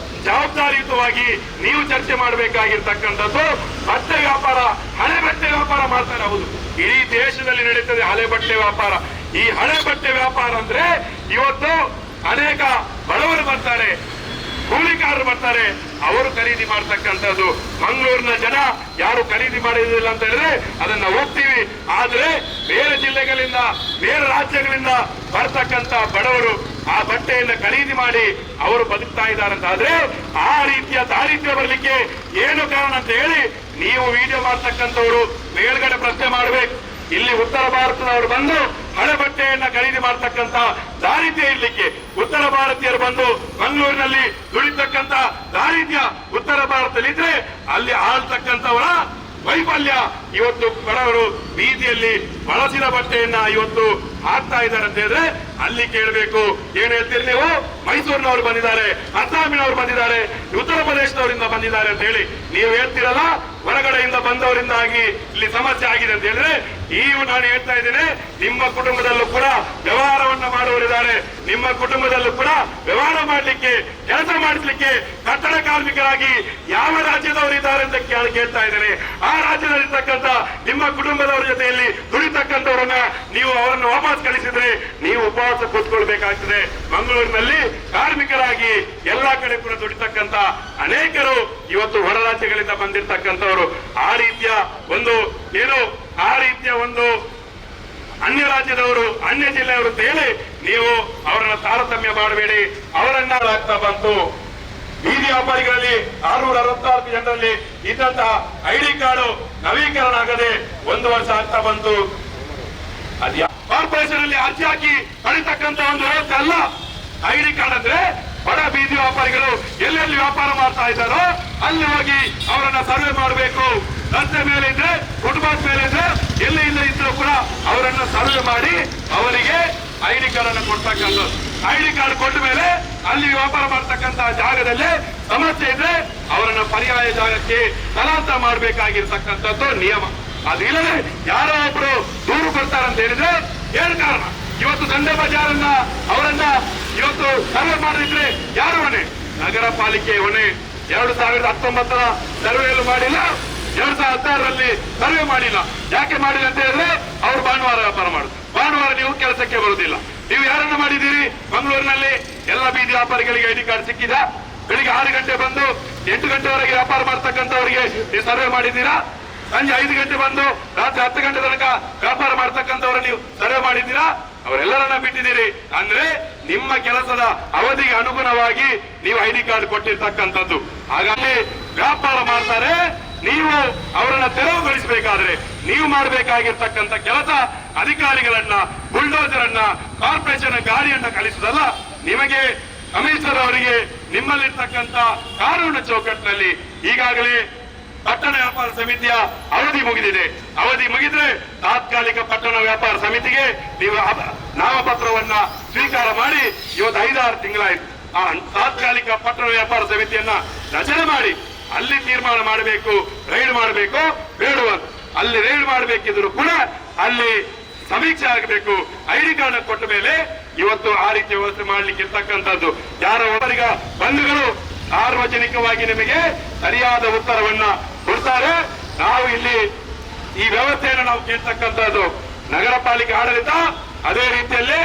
ಜವಾಬ್ದಾರಿಯುತವಾಗಿ ನೀವು ಚರ್ಚೆ ಮಾಡಬೇಕಾಗಿರ್ತಕ್ಕಂಥದ್ದು ಬಟ್ಟೆ ವ್ಯಾಪಾರ, ಹಳೆ ಬಟ್ಟೆ ವ್ಯಾಪಾರ ಮಾಡ್ತಾರೆ. ಹೌದು, ಇಡೀ ದೇಶದಲ್ಲಿ ನಡೀತದೆ ಹಳೆ ಬಟ್ಟೆ ವ್ಯಾಪಾರ. ಈ ಹಳೆ ಬಟ್ಟೆ ವ್ಯಾಪಾರ ಅಂದ್ರೆ ಇವತ್ತು ಅನೇಕ ಬಡವರು ಬರ್ತಾರೆ, ಕೂಲಿಕಾರರು ಬರ್ತಾರೆ, ಅವರು ಖರೀದಿ ಮಾಡ್ತಕ್ಕಂಥದ್ದು. ಮಂಗಳೂರಿನ ಜನ ಯಾರು ಖರೀದಿ ಮಾಡುವುದಿಲ್ಲ ಅಂತ ಹೇಳಿದ್ರೆ ಅದನ್ನ ಹೋಗ್ತೀವಿ. ಆದ್ರೆ ಬೇರೆ ಜಿಲ್ಲೆಗಳಿಂದ, ಬೇರೆ ರಾಜ್ಯಗಳಿಂದ ಬರ್ತಕ್ಕಂಥ ಬಡವರು ಆ ಬಟ್ಟೆಯನ್ನು ಖರೀದಿ ಮಾಡಿ ಅವರು ಬದುಕ್ತಾ ಇದ್ದಾರೆ ಅಂತ ಆದ್ರೆ ಆ ರೀತಿಯ ದಾರಿದ್ರ್ಯ ಬರಲಿಕ್ಕೆ ಏನು ಕಾರಣ ಅಂತ ಹೇಳಿ ನೀವು ವಿಡಿಯೋ ಮಾಡ್ತಕ್ಕಂಥವ್ರು ಮೇಲ್ಗಡೆ ಪ್ರಶ್ನೆ ಮಾಡಬೇಕು. ಇಲ್ಲಿ ಉತ್ತರ ಭಾರತದವರು ಬಂದು ಹಳೆ ಬಟ್ಟೆಯನ್ನ ಖರೀದಿ ಮಾಡತಕ್ಕಂತ ದಾರಿದ್ರ್ಯ ಇರ್ಲಿಕ್ಕೆ, ಉತ್ತರ ಭಾರತೀಯರು ಬಂದು ಮಂಗಳೂರಿನಲ್ಲಿ ದುಡಿತಕ್ಕಂತ ದಾರಿದ್ರ್ಯ ಉತ್ತರ ಭಾರತದಲ್ಲಿದ್ರೆ ಅಲ್ಲಿ ಆಳ್ತಕ್ಕಂಥವರ ವೈಫಲ್ಯ ಇವತ್ತು ಬಡವರು ಬೀದಿಯಲ್ಲಿ ಬಳಸಿದ ಬಟ್ಟೆಯನ್ನ ಇವತ್ತು ಹಾಕ್ತಾ ಇದ್ದಾರೆ ಅಂತ ಹೇಳಿದ್ರೆ ಅಲ್ಲಿ ಕೇಳಬೇಕು. ಏನ್ ಹೇಳ್ತೀರಿ ನೀವು? ಮೈಸೂರಿನವರು ಬಂದಿದ್ದಾರೆ, ಅಸ್ಸಾಮಿನವರು ಬಂದಿದ್ದಾರೆ, ಉತ್ತರ ಪ್ರದೇಶದವರಿಂದ ಬಂದಿದ್ದಾರೆ ಅಂತ ಹೇಳಿ ನೀವು ಹೇಳ್ತೀರಲ್ಲ. ಹೊರಗಡೆಯಿಂದ ಬಂದವರಿಂದಾಗಿ ಇಲ್ಲಿ ಸಮಸ್ಯೆ ಆಗಿದೆ ಅಂತ ಹೇಳಿದ್ರೆ ನಾನು ಹೇಳ್ತಾ ಇದ್ದೇನೆ, ನಿಮ್ಮ ಕುಟುಂಬದಲ್ಲೂ ಕೂಡ ವ್ಯವಹಾರವನ್ನ ಮಾಡುವವರಿದ್ದಾರೆ. ನಿಮ್ಮ ಕುಟುಂಬದಲ್ಲೂ ಕೂಡ ವ್ಯವಹಾರ ಮಾಡ್ಲಿಕ್ಕೆ, ಕೆಲಸ ಮಾಡಿಸ್ಲಿಕ್ಕೆ ಕಟ್ಟಡ ಕಾರ್ಮಿಕರಾಗಿ ಯಾವ ರಾಜ್ಯದವರಿದ್ದಾರೆ ಅಂತ ಕೇಳ್ತಾ ಇದ್ದೇನೆ. ಆ ರಾಜ್ಯದಲ್ಲಿರ್ತಕ್ಕಂಥ ನಿಮ್ಮ ಕುಟುಂಬದವರ ಜೊತೆಯಲ್ಲಿ ದುಡಿತಕ್ಕಂಥವ್ರನ್ನ ನೀವು ಅವರನ್ನು ವಾಪಸ್ ಕಳಿಸಿದ್ರೆ ನೀವು ಉಪವಾಸ ಕೂತ್ಕೊಳ್ಬೇಕಾಗ್ತದೆ. ಮಂಗಳೂರಿನಲ್ಲಿ ಕಾರ್ಮಿಕರಾಗಿ ಎಲ್ಲಾ ಕಡೆ ಕೂಡ ದುಡಿತಕ್ಕಂಥ ಅನೇಕರು ಇವತ್ತು ಹೊರ ರಾಜ್ಯಗಳಿಂದ ಬಂದಿರತಕ್ಕಂಥವ್ರು. ಆ ರೀತಿಯ ಒಂದು ಅನ್ಯ ರಾಜ್ಯದವರು, ಅನ್ಯ ಜಿಲ್ಲೆಯವರು ಅಂತ ಹೇಳಿ ನೀವು ಅವರನ್ನ ತಾರತಮ್ಯ ಮಾಡಬೇಡಿ. ಅವರನ್ನ ಆಗ್ತಾ ಬಂತು. ಬೀದಿ ವ್ಯಾಪಾರಿಗಳಲ್ಲಿ 664 ಜನರಲ್ಲಿ ಇದ್ದಂತಹ ಐಡಿ ಕಾರ್ಡು ನವೀಕರಣ ಆಗದೆ 1 ವರ್ಷ ಆಗ್ತಾ ಬಂತು. ಅದ್ಯಾ ಕಾರ್ಪೊರೇಷನ್ ಅಲ್ಲಿ ಅರ್ಜಿ ಹಾಕಿ ಪಡಿತಕ್ಕಂತ ಒಂದು ವ್ಯವಸ್ಥೆ ಅಲ್ಲ. ಐಡಿ ಕಾರ್ಡ್ ಅಂದ್ರೆ ಬಡ ಬೀದಿ ವ್ಯಾಪಾರಿಗಳು ಎಲ್ಲೆಲ್ಲಿ ವ್ಯಾಪಾರ ಮಾಡ್ತಾ ಇದ್ದಾರೋ ಅಲ್ಲಿ ಹೋಗಿ ಅವರನ್ನ ಸರ್ವೆ ಮಾಡಬೇಕು. ರಸ್ತೆ ಮೇಲೆ ಇದ್ರೆ, ಫುಟ್ಪಾತ್ ಮೇಲೆ ಇದ್ರೆ, ಎಲ್ಲಿ ಇದ್ರೂ ಕೂಡ ಅವರನ್ನ ಸರ್ವೆ ಮಾಡಿ ಅವರಿಗೆ ಐಡಿ ಕಾರ್ಡ್ ಅನ್ನು ಕೊಡ್ತಕ್ಕಂಥದ್ದು. ಐಡಿ ಕಾರ್ಡ್ ಕೊಟ್ಟ ಮೇಲೆ ಅಲ್ಲಿ ವ್ಯಾಪಾರ ಮಾಡ್ತಕ್ಕಂತ ಜಾಗದಲ್ಲಿ ಸಮಸ್ಯೆ ಇದ್ರೆ ಅವರನ್ನ ಪರ್ಯಾಯ ಜಾಗಕ್ಕೆ ಸ್ಥಳಾಂತರ ಮಾಡಬೇಕಾಗಿರ್ತಕ್ಕಂಥದ್ದು ನಿಯಮ. ಅದು ಇಲ್ಲದೆ ಯಾರೋ ಒಬ್ರು ದೂರು ಕೊಡ್ತಾರಂತ ಹೇಳಿದ್ರೆ ಏನು ಕಾರಣ? ಇವತ್ತು ಸಂಡೆ ಬಜಾರನ್ನ ಅವರನ್ನ ಇವತ್ತು ಸರ್ವೆ ಮಾಡಿದ್ರೆ ಯಾರು ಹೊಣೆ? ನಗರ ಪಾಲಿಕೆ ಹೊಣೆ. 2019 ಸರ್ವೆಯಲ್ಲೂ ಮಾಡಿಲ್ಲ, 2016ರಲ್ಲಿ ಸರ್ವೆ ಮಾಡಿಲ್ಲ. ಯಾಕೆ ಮಾಡಿಲ್ಲ ಅಂತ ಹೇಳಿದ್ರೆ ಅವ್ರು ಭಾನುವಾರ ವ್ಯಾಪಾರ ಮಾಡುದು. ಭಾನುವಾರ ನೀವು ಕೆಲಸಕ್ಕೆ ಬರುವುದಿಲ್ಲ. ನೀವು ಯಾರನ್ನ ಮಾಡಿದ್ದೀರಿ? ಮಂಗಳೂರಿನಲ್ಲಿ ಎಲ್ಲ ಬೀದಿ ವ್ಯಾಪಾರಿಗಳಿಗೆ ಐಡಿ ಕಾರ್ಡ್ ಸಿಕ್ಕಿದ. ಬೆಳಿಗ್ಗೆ 6 ಗಂಟೆ ಬಂದು 8 ಗಂಟೆವರೆಗೆ ವ್ಯಾಪಾರ ಮಾಡ್ತಕ್ಕಂಥವರಿಗೆ ನೀವು ಸರ್ವೆ ಮಾಡಿದ್ದೀರಾ? ಸಂಜೆ 5 ಗಂಟೆ ಬಂದು ರಾತ್ರಿ 10 ಗಂಟೆ ತನಕ ವ್ಯಾಪಾರ ಮಾಡ್ತಕ್ಕಂಥವ್ರ ನೀವು ಸರ್ವೆ ಮಾಡಿದ್ದೀರಾ? ಅವರೆಲ್ಲರನ್ನ ಬಿಟ್ಟಿದ್ದೀರಿ. ಅಂದ್ರೆ ನಿಮ್ಮ ಕೆಲಸದ ಅವಧಿಗೆ ಅನುಗುಣವಾಗಿ ನೀವು ಐಡಿ ಕಾರ್ಡ್ ಕೊಟ್ಟಿರ್ತಕ್ಕಂಥದ್ದು. ಹಾಗಾಗಿ ವ್ಯಾಪಾರ ಮಾಡ್ತಾರೆ, ನೀವು ಅವರನ್ನ ತೆರವುಗೊಳಿಸಬೇಕಾದ್ರೆ ನೀವು ಮಾಡಬೇಕಾಗಿರ್ತಕ್ಕಂಥ ಕೆಲಸ ಅಧಿಕಾರಿಗಳನ್ನ, ಬುಲ್ಡೋಸರ್ ಅನ್ನ, ಕಾರ್ಪೊರೇಷನ್ ಗಾಡಿಯನ್ನ ಕಳಿಸುವುದಲ್ಲ. ನಿಮಗೆ ಕಮಿಷನರ್ ಅವರಿಗೆ ನಿಮ್ಮಲ್ಲಿರ್ತಕ್ಕಂಥ ಕಾನೂನು ಚೌಕಟ್ಟಿನಲ್ಲಿ ಈಗಾಗಲೇ ಪಟ್ಟಣ ವ್ಯಾಪಾರ ಸಮಿತಿಯ ಅವಧಿ ಮುಗಿದಿದೆ. ಅವಧಿ ಮುಗಿದ್ರೆ ತಾತ್ಕಾಲಿಕ ಪಟ್ಟಣ ವ್ಯಾಪಾರ ಸಮಿತಿಗೆ ನೀವು ನಾಮಪತ್ರವನ್ನ ಸ್ವೀಕಾರ ಮಾಡಿ ಇವತ್ತು 5-6 ತಿಂಗಳಾಯ್ತು. ಆ ತಾತ್ಕಾಲಿಕ ಪಟ್ಟಣ ವ್ಯಾಪಾರ ಸಮಿತಿಯನ್ನ ರಚನೆ ಮಾಡಿ ಅಲ್ಲಿ ತೀರ್ಮಾನ ಮಾಡಬೇಕು, ರೈಡ್ ಮಾಡಬೇಕು ಬೇಡುವ. ಅಲ್ಲಿ ರೈಡ್ ಮಾಡಬೇಕಿದ್ರು ಕೂಡ ಅಲ್ಲಿ ಸಮೀಕ್ಷೆ ಆಗಬೇಕು. ಐಡಿ ಕಾರ್ಡ್ ಕೊಟ್ಟ ಮೇಲೆ ಇವತ್ತು ಆ ರೀತಿ ವ್ಯವಸ್ಥೆ ಮಾಡ್ಲಿಕ್ಕೆ ಇರ್ತಕ್ಕಂಥದ್ದು. ಯಾರ ಒಬ್ಬರಿಗ ಬಂಧುಗಳು ಸಾರ್ವಜನಿಕವಾಗಿ ನಿಮಗೆ ಸರಿಯಾದ ಉತ್ತರವನ್ನ ಕೊಡ್ತಾರೆ. ನಾವು ಇಲ್ಲಿ ಈ ವ್ಯವಸ್ಥೆಯನ್ನು ನಾವು ಕೇಳ್ತಕ್ಕಂಥದ್ದು ನಗರ ಪಾಲಿಕೆ ಆಡಳಿತ, ಅದೇ ರೀತಿಯಲ್ಲಿ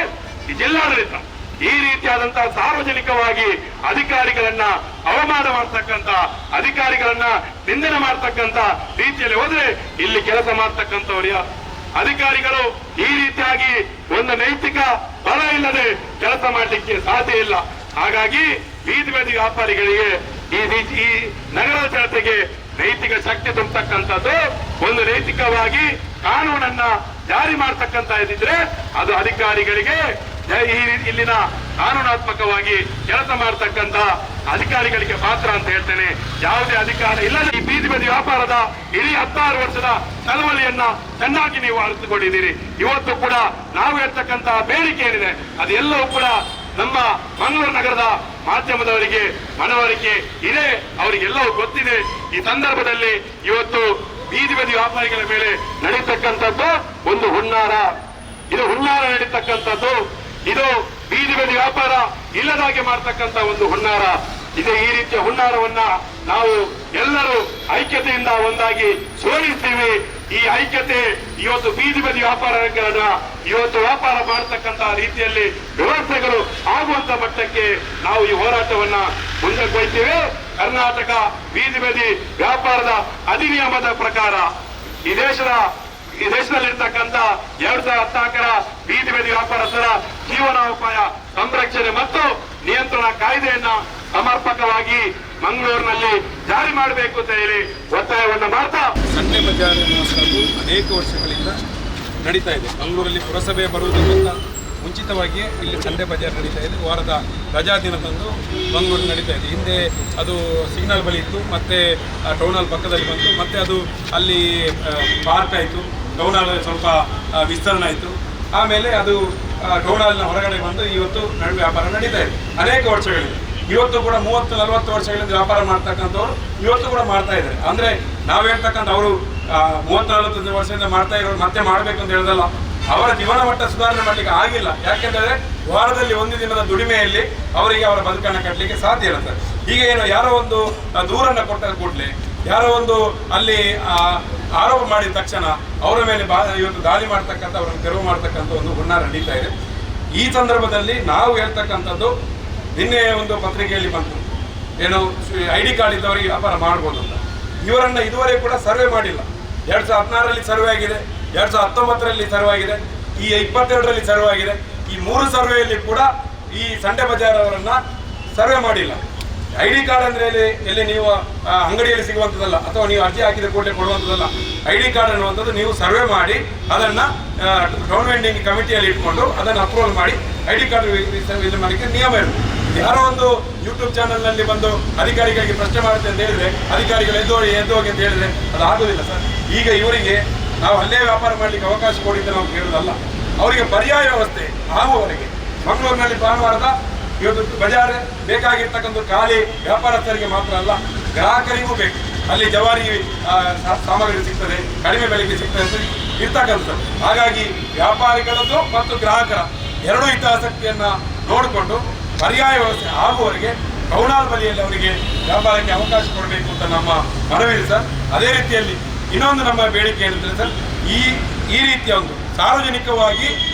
ಜಿಲ್ಲಾಡಳಿತ. ಈ ರೀತಿಯಾದಂತಹ ಸಾರ್ವಜನಿಕವಾಗಿ ಅಧಿಕಾರಿಗಳನ್ನ ಅವಮಾನ ಮಾಡ್ತಕ್ಕಂಥ, ಅಧಿಕಾರಿಗಳನ್ನ ನಿಂದನೆ ಮಾಡ್ತಕ್ಕಂಥ ರೀತಿಯಲ್ಲಿ ಹೋದ್ರೆ ಇಲ್ಲಿ ಕೆಲಸ ಮಾಡ್ತಕ್ಕಂಥವ್ರು ಅಧಿಕಾರಿಗಳು ಈ ರೀತಿಯಾಗಿ ಒಂದು ನೈತಿಕ ಬಲ ಇಲ್ಲದೆ ಕೆಲಸ ಮಾಡಲಿಕ್ಕೆ ಸಾಧ್ಯ ಇಲ್ಲ. ಹಾಗಾಗಿ ಬೀದಿ ಬದಿ ವ್ಯಾಪಾರಿಗಳಿಗೆ ಈ ನಗರದ ಜನತೆಗೆ ನೈತಿಕ ಶಕ್ತಿ ತುಂಬತಕ್ಕಂಥದ್ದು, ಒಂದು ನೈತಿಕವಾಗಿ ಕಾನೂನನ್ನ ಜಾರಿ ಮಾಡ್ತಕ್ಕಂಥ ಇದ್ದಿದ್ರೆ ಅದು ಅಧಿಕಾರಿಗಳಿಗೆ, ಇಲ್ಲಿನ ಕಾನೂನಾತ್ಮಕವಾಗಿ ಕೆಲಸ ಮಾಡತಕ್ಕಂತ ಅಧಿಕಾರಿಗಳಿಗೆ ಮಾತ್ರ ಅಂತ ಹೇಳ್ತೇನೆ. ಯಾವುದೇ ಅಧಿಕಾರ ಇಲ್ಲದೆ ಈ ಬೀದಿ ಬದಿ ವ್ಯಾಪಾರದ ಇಡೀ 16 ವರ್ಷದ ಚಳವಳಿಯನ್ನ ಚೆನ್ನಾಗಿ ನೀವು ಅರಿತುಕೊಂಡಿದ್ದೀರಿ. ಇವತ್ತು ಕೂಡ ನಾವು ಹೇಳ್ತಕ್ಕಂತಹ ಬೇಡಿಕೆ ಏನಿದೆ ಅದೆಲ್ಲವೂ ಕೂಡ ನಮ್ಮ ಮಂಗಳೂರು ನಗರದ ಮಾಧ್ಯಮದವರಿಗೆ ಮನವರಿಕೆ ಇದೆ, ಅವರಿಗೆಲ್ಲವೂ ಗೊತ್ತಿದೆ. ಈ ಸಂದರ್ಭದಲ್ಲಿ ಇವತ್ತು ಬೀದಿ ಬದಿ ವ್ಯಾಪಾರಿಗಳ ಮೇಲೆ ನಡೀತಕ್ಕಂಥದ್ದು ಒಂದು ಹುನ್ನಾರ. ಇದು ಹುನ್ನಾರ ನಡೀತಕ್ಕಂಥದ್ದು, ಇದು ಬೀದಿ ಬದಿ ವ್ಯಾಪಾರ ಇಲ್ಲದಾಗೆ ಮಾಡ್ತಕ್ಕಂಥ ಒಂದು ಹುನ್ನಾರ ಇದೆ. ಈ ರೀತಿಯ ಹುನ್ನಾರವನ್ನ ನಾವು ಎಲ್ಲರೂ ಐಕ್ಯತೆಯಿಂದ ಒಂದಾಗಿ ಸೋಲಿಸ್ತೀವಿ. ಈ ಐಕ್ಯತೆ ಇವತ್ತು ಬೀದಿ ಬದಿ ವ್ಯಾಪಾರಗಳನ್ನ ಇವತ್ತು ವ್ಯಾಪಾರ ಮಾಡತಕ್ಕಂತ ರೀತಿಯಲ್ಲಿ ವ್ಯವಸ್ಥೆಗಳು ಆಗುವಂತ ಮಟ್ಟಕ್ಕೆ ನಾವು ಈ ಹೋರಾಟವನ್ನ ಮುಂದಕ್ಕೊಯ್ತೇವೆ. ಕರ್ನಾಟಕ ಬೀದಿ ಬದಿ ವ್ಯಾಪಾರದ ಅಧಿನಿಯಮದ ಪ್ರಕಾರ ಈ ದೇಶದಲ್ಲಿರ್ತಕ್ಕಂಥ 2014ರ ಬೀದಿ ಬದಿ ವ್ಯಾಪಾರಸ್ಥರ ಜೀವನೋಪಾಯ ಸಂರಕ್ಷಣೆ ಮತ್ತು ನಿಯಂತ್ರಣ ಕಾಯ್ದೆಯನ್ನ ಸಮರ್ಪಕವಾಗಿ ಮಂಗಳೂರಿನಲ್ಲಿ ಜಾರಿ ಮಾಡಬೇಕು ಅಂತ ಹೇಳಿ ಒತ್ತಾಯವನ್ನ ಮಾಡ್ತಾ ಸಂಡೆ ಬಜಾರ್ ಎನ್ನುವಂಥದ್ದು ಅನೇಕ ವರ್ಷಗಳಿಂದ ನಡೀತಾ ಇದೆ. ಮಂಗಳೂರಲ್ಲಿ ಪುರಸಭೆ ಬರುವುದಕ್ಕಿಂತ ಮುಂಚಿತವಾಗಿಯೇ ಇಲ್ಲಿ ಸಂಡೆ ಬಜಾರ್ ನಡೀತಾ ಇದೆ. ವಾರದ ರಜಾ ದಿನದಂದು ಮಂಗಳೂರು ನಡೀತಾ ಇದೆ. ಹಿಂದೆ ಅದು ಸಿಗ್ನಲ್ ಬಳಿ ಇತ್ತು, ಮತ್ತೆ ಟೌನ್ ಹಾಲ್ ಪಕ್ಕದಲ್ಲಿ ಬಂತು, ಮತ್ತೆ ಅದು ಅಲ್ಲಿ ಪಾರ್ಕ್ ಆಯಿತು, ಟೌನ್ ಹಾಲ್ ಸ್ವಲ್ಪ ವಿಸ್ತರಣೆ ಆಯಿತು, ಆಮೇಲೆ ಅದು ಟೌನ್ ಹಾಲ್ನ ಹೊರಗಡೆ ಬಂದು ಇವತ್ತು ವ್ಯಾಪಾರ ನಡೀತಾ ಇದೆ ಅನೇಕ ವರ್ಷಗಳಿಂದ. ಇವತ್ತು ಕೂಡ 30-40 ವರ್ಷಗಳಿಂದ ವ್ಯಾಪಾರ ಮಾಡ್ತಕ್ಕಂಥವ್ರು ಇವತ್ತು ಕೂಡ ಮಾಡ್ತಾ ಇದ್ದಾರೆ. ಅಂದರೆ ನಾವು ಹೇಳ್ತಕ್ಕಂಥ ಅವರು 30-40 ವರ್ಷದಿಂದ ಮಾಡ್ತಾ ಇರೋರು ಮತ್ತೆ ಮಾಡಬೇಕು ಅಂತ ಹೇಳೋದಲ್ಲ, ಅವರ ಜೀವನ ಮಟ್ಟ ಸುಧಾರಣೆ ಮಾಡಲಿಕ್ಕೆ ಆಗಿಲ್ಲ. ಯಾಕೆಂದರೆ ವಾರದಲ್ಲಿ ಒಂದು ದಿನದ ದುಡಿಮೆಯಲ್ಲಿ ಅವರಿಗೆ ಅವರ ಬದುಕನ್ನು ಕಟ್ಟಲಿಕ್ಕೆ ಸಾಧ್ಯ ಇರುತ್ತೆ. ಈಗ ಏನು ಯಾರೋ ಒಂದು ದೂರನ್ನು ಕೊಟ್ಟ ಕೂಡಲೇ, ಯಾರೋ ಒಂದು ಅಲ್ಲಿ ಆರೋಪ ಮಾಡಿದ ತಕ್ಷಣ ಅವರ ಮೇಲೆ ಇವತ್ತು ದಾಳಿ ಮಾಡ್ತಕ್ಕಂಥ, ಅವರನ್ನು ತೆರವು ಮಾಡ್ತಕ್ಕಂಥ ಒಂದು ಹುನ್ನಾರ ನಡೀತಾ ಇದೆ. ಈ ಸಂದರ್ಭದಲ್ಲಿ ನಾವು ಹೇಳ್ತಕ್ಕಂಥದ್ದು, ನಿನ್ನೆ ಒಂದು ಪತ್ರಿಕೆಯಲ್ಲಿ ಬಂತು, ಏನು ಐಡಿ ಕಾರ್ಡ್ ಇದ್ದವರಿಗೆ ವ್ಯಾಪಾರ ಮಾಡ್ಬೋದು ಅಂತ. ಇವರನ್ನು ಇದುವರೆಗೂ ಕೂಡ ಸರ್ವೆ ಮಾಡಿಲ್ಲ. 2016ರಲ್ಲಿ ಸರ್ವೆ ಆಗಿದೆ, 2019ರಲ್ಲಿ ಸರ್ವೆ ಆಗಿದೆ, ಈ 22ರಲ್ಲಿ ಸರ್ವೆ ಆಗಿದೆ. ಈ 3 ಸರ್ವೆಯಲ್ಲಿ ಕೂಡ ಈ ಸಂಡೆ ಬಜಾರ್ ಅವರನ್ನ ಸರ್ವೆ ಮಾಡಿಲ್ಲ. ID ಕಾರ್ಡ್ ಅಂದ್ರೆ ಎಲ್ಲಿ ನೀವು ಅಂಗಡಿಯಲ್ಲಿ ಸಿಗುವಂಥದ್ದಲ್ಲ, ಅಥವಾ ನೀವು ಅರ್ಜಿ ಹಾಕಿದ ಕೂಡಲೇ ಕೊಡುವಂಥದ್ದಲ್ಲ. ID ಕಾರ್ಡ್ ಅನ್ನುವಂಥದ್ದು ನೀವು ಸರ್ವೆ ಮಾಡಿ ಅದನ್ನ ಟೌನ್ ವೆಂಡಿಂಗ್ ಕಮಿಟಿಯಲ್ಲಿ ಇಟ್ಕೊಂಡು ಅದನ್ನು ಅಪ್ರೂವಲ್ ಮಾಡಿ ID ಕಾರ್ಡ್ ಇದು ಮಾಡಲಿಕ್ಕೆ ನಿಯಮ ಇರುತ್ತೆ. ಯಾರೋ ಒಂದು ಯೂಟ್ಯೂಬ್ ಚಾನಲ್ನಲ್ಲಿ ಬಂದು ಅಧಿಕಾರಿಗಳಿಗೆ ಪ್ರಶ್ನೆ ಮಾಡುತ್ತೆ ಅಂತ ಹೇಳಿದ್ರೆ ಅಧಿಕಾರಿಗಳು ಎದ್ದೋಗಿ ಅಂತ ಹೇಳಿದ್ರೆ ಅದು ಆಗೋದಿಲ್ಲ ಸರ್. ಈಗ ಇವರಿಗೆ ನಾವು ಅಲ್ಲೇ ವ್ಯಾಪಾರ ಮಾಡಲಿಕ್ಕೆ ಅವಕಾಶ ಕೊಡಿದ್ದೆ ನಾವು ಕೇಳೋದಲ್ಲ, ಅವರಿಗೆ ಪರ್ಯಾಯ ವ್ಯವಸ್ಥೆ ಆಗುವವರೆಗೆ ಮಂಗಳೂರಿನಲ್ಲಿ ಭಾನುವಾರದ ಇವತ್ತು ಬಜಾರ್ ಬೇಕಾಗಿರ್ತಕ್ಕಂಥ ಖಾಲಿ ವ್ಯಾಪಾರಸ್ಥರಿಗೆ ಮಾತ್ರ ಅಲ್ಲ, ಗ್ರಾಹಕರಿಗೂ ಬೇಕು. ಅಲ್ಲಿ ಜವಾರಿ ಸಾಮಗ್ರಿ ಸಿಗ್ತದೆ, ಕಡಿಮೆ ಬೆಲೆಗೆ ಸಿಗ್ತದೆ ಅಂತ ಇರ್ತಕ್ಕಂಥದ್ದು. ಹಾಗಾಗಿ ವ್ಯಾಪಾರಿಗಳದ್ದು ಮತ್ತು ಗ್ರಾಹಕರ ಎರಡೂ ಹಿತಾಸಕ್ತಿಯನ್ನು ನೋಡಿಕೊಂಡು ಪರ್ಯಾಯ ವ್ಯವಸ್ಥೆ ಆಗುವವರೆಗೆ ಕೌಣಾಲ್ ಬದಿಯಲ್ಲಿ ಅವರಿಗೆ ವ್ಯಾಪಾರಕ್ಕೆ ಅವಕಾಶ ಕೊಡಬೇಕು ಅಂತ ನಮ್ಮ ಮನವಿ ಇದೆ ಸರ್. ಅದೇ ರೀತಿಯಲ್ಲಿ ಇನ್ನೊಂದು ನಮ್ಮ ಬೇಡಿಕೆ ಏನಂದ್ರೆ ಸರ್, ಈ ರೀತಿಯ ಒಂದು ಸಾರ್ವಜನಿಕವಾಗಿ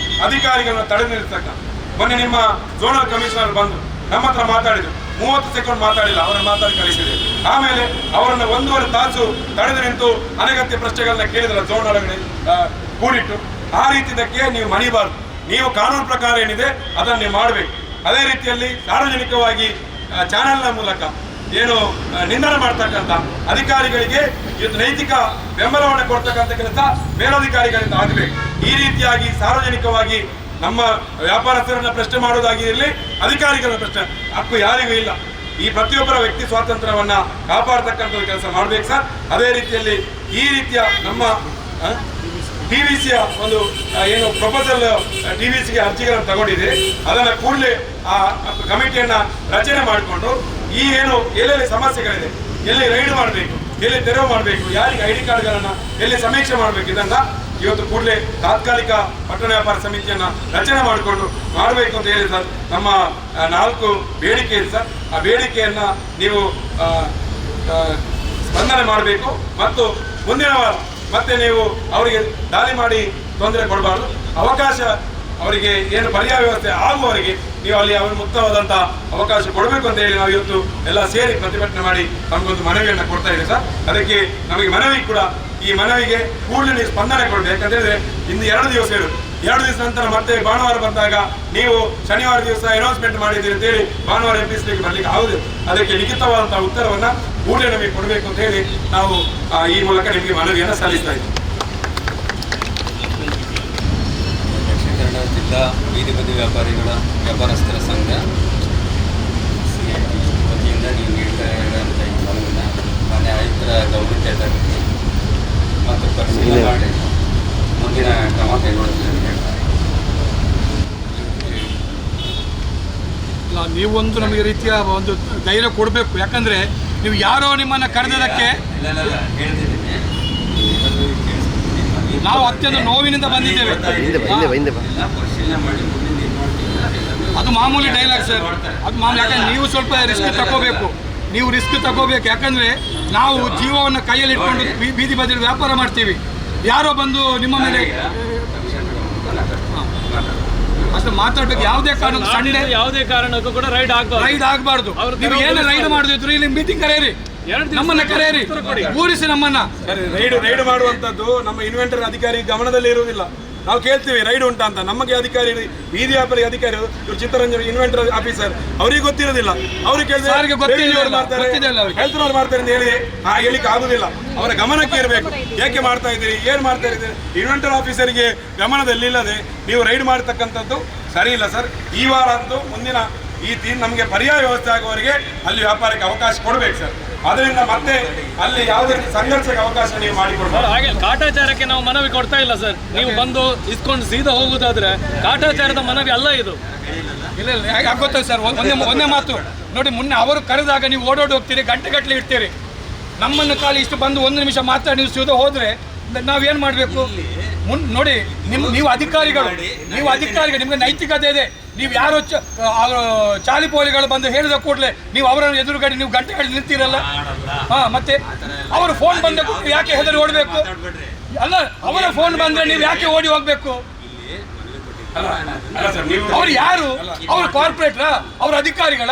ಅಧಿಕಾರಿಗಳನ್ನ ತಡೆ ನಿಲ್ಲಿಸ್ತಕ್ಕ ಮೊನ್ನೆ ನಿಮ್ಮ ಝೋನಲ್ ಕಮಿಷನರ್ ಬಂದು ನಮ್ಮ ಹತ್ರ ಮಾತಾಡಿದ್ರು, 30 ಸೆಕೆಂಡ್ ಮಾತಾಡಿಲ್ಲ, ಅವರನ್ನು ಮಾತಾಡಿ ಕಳಿಸಿದೆ. ಆಮೇಲೆ ಅವರನ್ನು 1.5 ತಾಸು ತಡೆದು ನಿಂತು ಅನಗತ್ಯ ಪ್ರಶ್ನೆಗಳನ್ನ ಕೇಳಿದ್ರೆ ಝೋನ್ ಒಳಗಡೆ ಕೂಡಿಟ್ಟು. ಆ ರೀತಿದಕ್ಕೆ ನೀವು ಮಣಿಬಾರ್ದು. ನೀವು ಕಾನೂನು ಪ್ರಕಾರ ಏನಿದೆ ಅದನ್ನು ನೀವು ಮಾಡಬೇಕು. ಅದೇ ರೀತಿಯಲ್ಲಿ ಸಾರ್ವಜನಿಕವಾಗಿ ಚಾನೆಲ್ನ ಮೂಲಕ ಏನು ನಿಂದನೆ ಮಾಡ್ತಕ್ಕಂಥ ಅಧಿಕಾರಿಗಳಿಗೆ ಇವತ್ತು ನೈತಿಕ ಬೆಂಬಲವನ್ನು ಕೊಡ್ತಕ್ಕಂಥ ಕೆಲಸ ಮೇಲಧಿಕಾರಿಗಳಿಂದ ಆಗಬೇಕು. ಈ ರೀತಿಯಾಗಿ ಸಾರ್ವಜನಿಕವಾಗಿ ನಮ್ಮ ವ್ಯಾಪಾರಸ್ಥರನ್ನ ಪ್ರಶ್ನೆ ಮಾಡೋದಾಗಿರಲಿ, ಅಧಿಕಾರಿಗಳ ಪ್ರಶ್ನೆ ಹಕ್ಕು ಯಾರಿಗೂ ಇಲ್ಲ. ಈ ಪ್ರತಿಯೊಬ್ಬರ ವ್ಯಕ್ತಿ ಸ್ವಾತಂತ್ರ್ಯವನ್ನ ಕಾಪಾಡತಕ್ಕಂಥ ಕೆಲಸ ಮಾಡಬೇಕು ಸರ್. ಅದೇ ರೀತಿಯಲ್ಲಿ ಈ ರೀತಿಯ ನಮ್ಮ TVCಯ ಒಂದು ಏನು ಪ್ರಪೋಸಲ್ TVCಗೆ ಅರ್ಜಿಗಳನ್ನು ತಗೊಂಡಿದೆ, ಅದನ್ನು ಕೂಡಲೇ ಆ ಕಮಿಟಿಯನ್ನ ರಚನೆ ಮಾಡಿಕೊಂಡು ಈ ಏನು ಎಲ್ಲೆಲ್ಲಿ ಸಮಸ್ಯೆಗಳಿದೆ, ಎಲ್ಲಿ ರೈಡ್ ಮಾಡಬೇಕು, ಎಲ್ಲಿ ತೆರವು ಮಾಡಬೇಕು, ಯಾರಿಗೆ ID ಕಾರ್ಡ್ಗಳನ್ನು ಎಲ್ಲಿ ಸಮೀಕ್ಷೆ ಮಾಡಬೇಕು, ಇದನ್ನ ಇವತ್ತು ಕೂಡಲೇ ತಾತ್ಕಾಲಿಕ ಪಟ್ಟಣ ವ್ಯಾಪಾರ ಸಮಿತಿಯನ್ನ ರಚನೆ ಮಾಡಿಕೊಂಡು ಮಾಡಬೇಕು ಅಂತ ಹೇಳಿ ಸರ್. ನಮ್ಮ 4 ಬೇಡಿಕೆ ಇದೆ ಸರ್. ಆ ಬೇಡಿಕೆಯನ್ನ ನೀವು ಸ್ಪಂದನೆ ಮಾಡಬೇಕು ಮತ್ತು ಮುಂದಿನ ವಾರ ಮತ್ತೆ ನೀವು ಅವರಿಗೆ ದಾಳಿ ಮಾಡಿ ತೊಂದರೆ ಕೊಡಬಾರ್ದು. ಅವಕಾಶ ಅವರಿಗೆ ಏನು ಪರ್ಯಾಯ ವ್ಯವಸ್ಥೆ ಆಗುವವರೆಗೆ ನೀವು ಅಲ್ಲಿ ಅವರು ಮುಕ್ತವಾದಂಥ ಅವಕಾಶ ಕೊಡಬೇಕು ಅಂತ ಹೇಳಿ ನಾವು ಇವತ್ತು ಎಲ್ಲ ಸೇರಿ ಪ್ರತಿಭಟನೆ ಮಾಡಿ ನಮಗೊಂದು ಮನವಿಯನ್ನು ಕೊಡ್ತಾ ಇದ್ದೇವೆ ಸರ್. ಅದಕ್ಕೆ ನಮಗೆ ಮನವಿ ಕೂಡ, ಈ ಮನವಿಗೆ ಕೂಡಲೇ ನೀವು ಸ್ಪಂದನೆ ಕೊಡಬೇಕು. ಯಾಕಂತೇಳಿದ್ರೆ ಇನ್ನು 2 ದಿವಸ ಇರುತ್ತೆ. 2 ದಿವಸ ನಂತರ ಮತ್ತೆ ಭಾನುವಾರ ಬಂದಾಗ ನೀವು ಶನಿವಾರ ದಿವಸ ಅನೌನ್ಸ್ಮೆಂಟ್ ಮಾಡಿದ್ದೀರಿ ಅಂತೇಳಿ ಭಾನುವಾರ ಎಬ್ಬಿಸಲಿಕ್ಕೆ ಬರಲಿಕ್ಕೆ ಆಗುದಿಲ್ಲ. ಅದಕ್ಕೆ ಲಿಖಿತವಾದಂತಹ ಉತ್ತರವನ್ನು ಕೂಡಲೇ ನಮಗೆ ಕೊಡಬೇಕು ಅಂತ ಹೇಳಿ ನಾವು ಈ ಮೂಲಕ ನಿಮಗೆ ಮನವಿಯನ್ನು ಸಲ್ಲಿಸ್ತಾ ಇದ್ದೀವಿ. ದಕ್ಷಿಣ ಕನ್ನಡ ಜಿಲ್ಲಾ ಬೀದಿ ಬದಿ ವ್ಯಾಪಾರಸ್ಥರ ಸಂಘ ವತಿಯಿಂದ ನೀವು ನೀಡ್ತಾ ಇರುವಂಥ ಈ ಮನವಿಯನ್ನು ಮಾನ್ಯ ಆಯುಕ್ತರ ಗೌರವ ಮತ್ತು ಪರಿಶೀಲನೆ ಮಾಡಿ ಮುಂದಿನ ಕ್ರಮ ಕೈಗೊಳ್ಳುತ್ತದೆ ಅಂತ ಹೇಳ್ತಾರೆ. ನೀವೊಂದು ನಮಗೆ ರೀತಿಯ ಒಂದು ಧೈರ್ಯ ಕೊಡಬೇಕು. ಯಾಕಂದರೆ ನೀವು ಯಾರೋ ನಿಮ್ಮನ್ನು ಕರೆದದಕ್ಕೆ ನಾವು ಅತ್ಯಂತ ನೋವಿನಿಂದ ಬಂದಿದ್ದೇವೆ. ಅದು ಮಾಮೂಲಿ ಡೈಲಾಗ್ ಸರ್, ಅದು ಮಾಮೂಲಿ. ಯಾಕಂದ್ರೆ ನೀವು ಸ್ವಲ್ಪ ರಿಸ್ಕ್ ತಗೋಬೇಕು, ನೀವು ರಿಸ್ಕ್ ತಗೋಬೇಕು. ಯಾಕಂದರೆ ನಾವು ಜೀವವನ್ನು ಕೈಯಲ್ಲಿ ಇಟ್ಕೊಂಡು ಬೀದಿ ಬದಿ ವ್ಯಾಪಾರ ಮಾಡ್ತೀವಿ. ಯಾರೋ ಬಂದು ನಿಮ್ಮ ಮೇಲೆ ಅಷ್ಟು ಮಾತಾಡ್ಬೇಕು. ಯಾವುದೇ ಕಾರಣಕ್ಕೂ ಸಂಡೇ ಯಾವುದೇ ಕಾರಣಕ್ಕೂ ಕೂಡ ರೈಡ್ ಆಗಬಾರ್ದು. ನೀವು ಏನು ರೈಡ್ ಮಾಡಿದ್ರು ಇಲ್ಲಿ ಮೀಟಿಂಗ್ ಕರೆಯಿರಿ, ನಮ್ಮನ್ನ ಕರೆಯಿರಿ, ಊರಿಸಿ ನಮ್ಮನ್ನ. ರೈಡ್ ಮಾಡುವಂತದ್ದು ನಮ್ಮ ಇನ್ವೆಂಟರ್ ಅಧಿಕಾರಿ ಗಮನದಲ್ಲಿ ಇರುವುದಿಲ್ಲ. ನಾವು ಕೇಳ್ತೀವಿ ರೈಡ್ ಉಂಟಾ ಅಂತ. ನಮಗೆ ಅಧಿಕಾರಿ, ಬೀದಿ ವ್ಯಾಪಾರಿ ಅಧಿಕಾರಿ ಇವರು ಚಿತ್ತರಂಜನ್ ಇನ್ವೆಂಟರ್ ಆಫೀಸರ್, ಅವ್ರಿಗೆ ಗೊತ್ತಿರೋದಿಲ್ಲ. ಅವ್ರಿಗೆ ಕೇಳಿದ್ರೆ ಹೆಲ್ತ್ನವ್ರು ಮಾಡ್ತಾರೆ ಅಂತ ಹೇಳಿ ಹೇಳಿಕ್ಕೆ ಆಗುದಿಲ್ಲ. ಅವರ ಗಮನಕ್ಕೆ ಇರಬೇಕು. ಏಕೆ ಮಾಡ್ತಾ ಇದ್ದೀರಿ, ಏನು ಮಾಡ್ತಾ ಇದ್ದೀರಿ, ಇನ್ವೆಂಟರ್ ಆಫೀಸರಿಗೆ ಗಮನದಲ್ಲಿಲ್ಲದೆ ನೀವು ರೈಡ್ ಮಾಡತಕ್ಕಂಥದ್ದು ಸರಿ ಇಲ್ಲ ಸರ್. ಈ ವಾರ ಅಂತೂ ಮುಂದಿನ ನಮಗೆ ಪರ್ಯಾಯ ವ್ಯವಸ್ಥೆ ಆಗುವವರೆಗೆ ಅಲ್ಲಿ ವ್ಯಾಪಾರಕ್ಕೆ ಅವಕಾಶ ಕೊಡಬೇಕು ಸರ್. ಅದರಿಂದ ಮತ್ತೆ ಅಲ್ಲಿ ಯಾವುದೇ ಸಂಘರ್ಷಕ್ಕೆ ಅವಕಾಶ ನೀವು ಮಾಡಿಕೊಡ್ಬೋದು. ಹಾಗೆ ಕಾಟಾಚಾರಕ್ಕೆ ನಾವು ಮನವಿ ಕೊಡ್ತಾ ಇಲ್ಲ ಸರ್. ನೀವು ಬಂದು ಇಸ್ಕೊಂಡು ಸೀದಾ ಹೋಗುದಾದ್ರೆ ಕಾಟಾಚಾರದ ಮನವಿ ಅಲ್ಲ ಇದು. ಇಲ್ಲ ಯಾಕೆ ಗೊತ್ತಾಗ ಸರ್, ಒಂದೇ ಮಾತು ನೋಡಿ, ಮುನ್ನೆ ಅವರು ಕರೆದಾಗ ನೀವು ಓಡೋಡಿ ಹೋಗ್ತೀರಿ, ಗಂಟೆಗಟ್ಟಲೆ ಇರ್ತೀರಿ. ನಮ್ಮನ್ನು ಖಾಲಿ ಇಷ್ಟು ಬಂದು 1 ನಿಮಿಷ ಮಾತಾಡಿ ನೀವು ಸೀದಾ ಹೋದರೆ ನಾವೇನು ಮಾಡಬೇಕು? ನೋಡಿ, ನೀವು ಅಧಿಕಾರಿಗಳು, ನಿಮಗೆ ನೈತಿಕತೆ ಇದೆ. ನೀವು ಯಾರೋ ಚಾಲಿಪೋಲಿಗಳು ಬಂದು ಹೇಳಿದ ಕೂಡಲೇ ನೀವು ಅವರನ್ನು ಎದುರುಗಡೆ ನೀವು ಗಂಟೆಗಳು ನಿಲ್ತೀರಲ್ಲ. ಮತ್ತೆ ಅವರು ಫೋನ್ ಬಂದ ಯಾಕೆ ಹೆದರಿ ಓಡಬೇಕು? ಅಲ್ಲ, ಅವರ ಫೋನ್ ಬಂದ್ರೆ ನೀವು ಯಾಕೆ ಓಡಿ ಹೋಗ್ಬೇಕು? ಅವ್ರು ಯಾರು? ಅವ್ರು ಕಾರ್ಪೊರೇಟ್ರಾ? ಅವ್ರ ಅಧಿಕಾರಿಗಳ?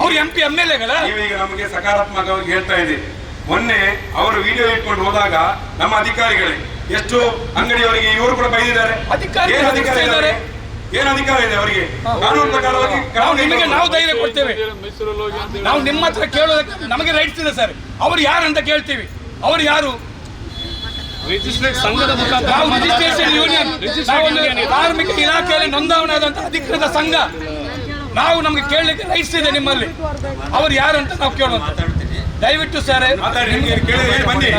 ಅವ್ರ MP MLAಗಳ? ನೀವೀಗ ನಮಗೆ ಸಕಾರಾತ್ಮಕವಾಗಿ ಹೇಳ್ತಾ ಇದ್ದೀರಿ. ಮೊನ್ನೆ ಅವರು ವಿಡಿಯೋ ಇಟ್ಕೊಂಡು ಹೋದಾಗ ನಮ್ಮ ಅಧಿಕಾರಿಗಳೇ ಎಷ್ಟು ಅಂಗಡಿಯವರಿಗೆ ಇವರು ಕೂಡ ಬೈದಿದ್ದಾರೆ. ಏನು ಅಧಿಕಾರ ಇದೆ ಅವರಿಗೆ? ಕಾನೂನು ಪ್ರಕಾರವಾಗಿ ನಾವು ಧೈರ್ಯ ಕೊಡ್ತೇವೆ. ನಾವು ನಿಮ್ಮ ಹತ್ರ ಕೇಳೋದಕ್ಕೆ ನಮಗೆ ರೈಟ್ಸ್ ಇದೆ ಸರ್. ಅವ್ರು ಯಾರು ಅಂತ ಕೇಳ್ತೀವಿ. ಅವ್ರು ಯಾರು? ರಿಜಿಸ್ಟ್ರೇಟ್ ಸಂಘದ ಮುಖಾಂತರ ನಾವು ರಿಜಿಸ್ಟ್ರೇಷನ್ ಯೂನಿಯನ್, ಕಾರ್ಮಿಕ ಇಲಾಖೆಯಲ್ಲಿ ನೋಂದಾವಣಾದಂತ ಅಧಿಕೃತ ಸಂಘ. ನಾವು ನಮ್ಗೆ ಕೇಳಲಿಕ್ಕೆ ರೈಟ್ಸ್ ಇದೆ ನಿಮ್ಮಲ್ಲಿ. ಅವ್ರು ಯಾರು ಅಂತ ನಾವು ಕೇಳುವಂತ. ದಯವಿಟ್ಟು ಸರ್ ಬನ್ನಿ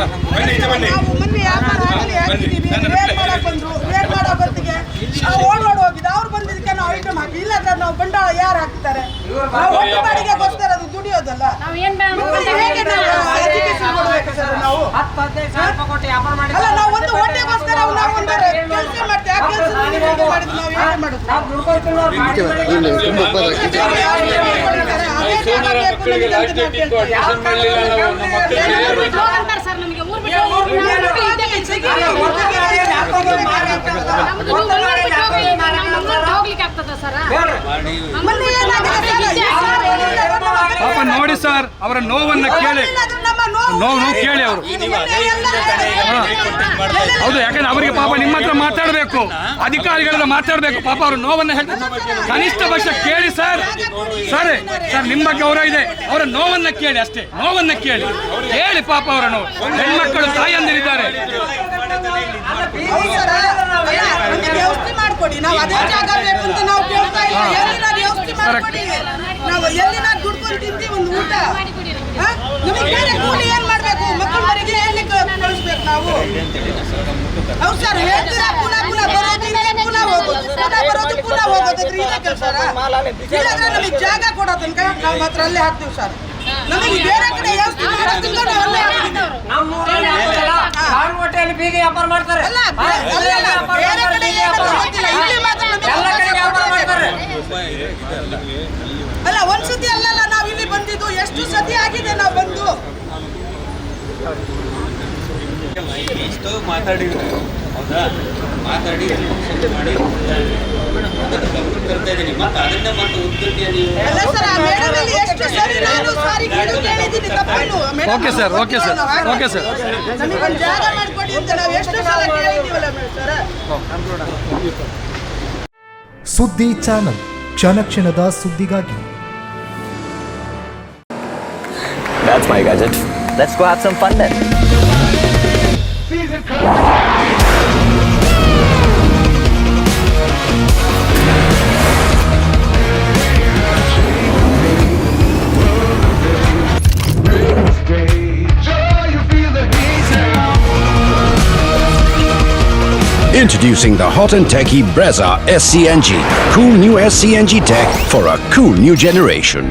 ಓಡೋಡ್ ಹೋಗಿದೆ. ಅವ್ರು ಬಂದಿದ್ದಕ್ಕೆ ನಾವು ಐಟಮ್ ಹಾಕಿ, ಇಲ್ಲಾಂದ್ರೆ ನಾವು ಬಂಡವಾಳ ಯಾರು ಹಾಕ್ತಾರೆ? ಒಟ್ಟು ಬಾಡಿಗೆಗೋಸ್ಕರ ಅದು ದುಡಿಯೋದಲ್ಲ. ಹೇಗೆ ನಾವು education ಕೊಡ್ಬೇಕು ಸರ್ ನಾವು? ಅಲ್ಲ, ನಾವು ಒಂದು ಹೊಟ್ಟೆಗೋಸ್ಕರ ನಾವು ಒಂದು ಕೆಲಸ ಮಾಡ್ತೀವಿ. ಆ ಕೆಲಸ ಮಾಡಿದ್ದು ನಾವು ಹೇಗೆ ಮಾಡುದು? ಅದೇ ಜಾಗ ಬೇಕು ನಮಗೆ ಅಂತ ನಾವು ಪಾಪ ನೋಡಿ ಸರ್, ಅವರ ನೋವನ್ನ ಕೇಳಿ, ನೋವು ಕೇಳಿ ಅವರು. ಹೌದು, ಯಾಕಂದ್ರೆ ಅವರಿಗೆ ಪಾಪ ನಿಮ್ಮ ಹತ್ರ ಮಾತಾಡಬೇಕು, ಅಧಿಕಾರಿಗಳೆಲ್ಲ ಮಾತಾಡಬೇಕು. ಪಾಪ ಅವ್ರ ನೋವನ್ನ ಕನಿಷ್ಠ ಪಕ್ಷ ಕೇಳಿ ಸರ್. ಸರಿ ಸರ್, ನಿಮ್ಮ ಗೌರವ ಇದೆ, ಅವರ ನೋವನ್ನ ಕೇಳಿ ಅಷ್ಟೇ. ನೋವನ್ನ ಕೇಳಿ ಪಾಪ ಅವರ ನೋವು. ಹೆಣ್ಮಕ್ಕಳು ತಾಯಂದಿರಿದ್ದಾರೆ. ವ್ಯವಸ್ಥೆ ಮಾಡ್ಕೊಡಿ. ನಾವು ಅದೇ ಜಾಗ ಬೇಕು ಅಂತ ನಾವು ಕೇಳ್ತಾ ಇಲ್ಲ. ಎಲ್ಲಿನ ವ್ಯವಸ್ಥೆ ಮಾಡ್ಕೊಡಿ. ನಾವು ಎಲ್ಲಿನ ದುಡ್ಕೊಂಡು ತಿಂತೀವಿ ಒಂದು ಊಟ. ನಮಗೆ ಬೇರೆ ಕೂಲಿ ಏನ್ ಮಾಡ್ಬೇಕು? ಮಕ್ಕಳಿಗೆ ಎಲ್ಲಿ ಕಳಿಸ್ಬೇಕು ನಾವು? ಅವ್ರು ಸರ್ ಹೇಳ್ತೀರಾ ಪುನಃ ಬರೋದು, ಪುನಃ ಹೋಗೋದು, ಪುನಃ ಹೋಗೋದಾದ್ರೆ ಇದೇ ಕೆಲಸ. ಇಲ್ಲಾಂದ್ರೆ ನಮಗೆ ಜಾಗ ಕೊಡೋ ತನಕ ನಾವು ಮಾತ್ರ ಅಲ್ಲೇ ಹಾಕ್ತೀವಿ ಸರ್. ನಮಗೆ ಬೇರೆ ಕಡೆ ವ್ಯವಸ್ಥೆ ಮಾಡೋದ್ರಿಂದ ನಾವು ಅಲ್ಲೇ ಹಾಕ್ತೀವಿ. ಬೀಗ ವ್ಯಾಪಾರ ಮಾಡ್ತಾರೆ. ಬೇರೆ ಕಡೆ ಇಲ್ಲಿ ಮಾತ್ರ ಅಲ್ಲ, ಒಂದ್ಸತಿ ಅಲ್ಲಲ್ಲ ನಾವು ಇಲ್ಲಿ ಬಂದಿದ್ದು. ಎಷ್ಟು ಸತಿ ಆಗಿದೆ ನಾವು ಬಂದು. ಇಷ್ಟು ಮಾತಾಡಿದ್ರು, ಹೌದಾ? ಮಾತಾಡಿ ಮಾಡಿ ತರ್ತಾ ಇದ್ದೀನಿ. ಮತ್ತೆ ಅದನ್ನ ಮತ್ತೆ ಉದ್ದುತ್ತೀಯ ನೀವು. ಅಲ್ಲ ಸರ್, ಆ ಮೇಡಮ್ ಅಲ್ಲಿ ಎಷ್ಟು ಸರಿ ನಾನು ಸಾರಿ ಕೇಳಿದ್ದೀನಿ ತಪ್ಪನ್ನು. Okay sir, okay sir, okay sir. ನಮಗೆ ಒಂದು ಜಾಗ ಮಾಡ್ಕೊಡಿ ಅಂತ ನಾವು ಎಷ್ಟು ಸಲ ಕೇಳಿದ್ದೀವಲ್ಲ ಸರ್. ಸುದ್ದಿ ಚಾನಲ್, ಕ್ಷಣ ಕ್ಷಣದ ಸುದ್ದಿಗಾಗಿ. That's my gadget. Let's go have some fun then. Introducing the hot and techy Brezza SCNG. Cool new SCNG tech for a cool new generation.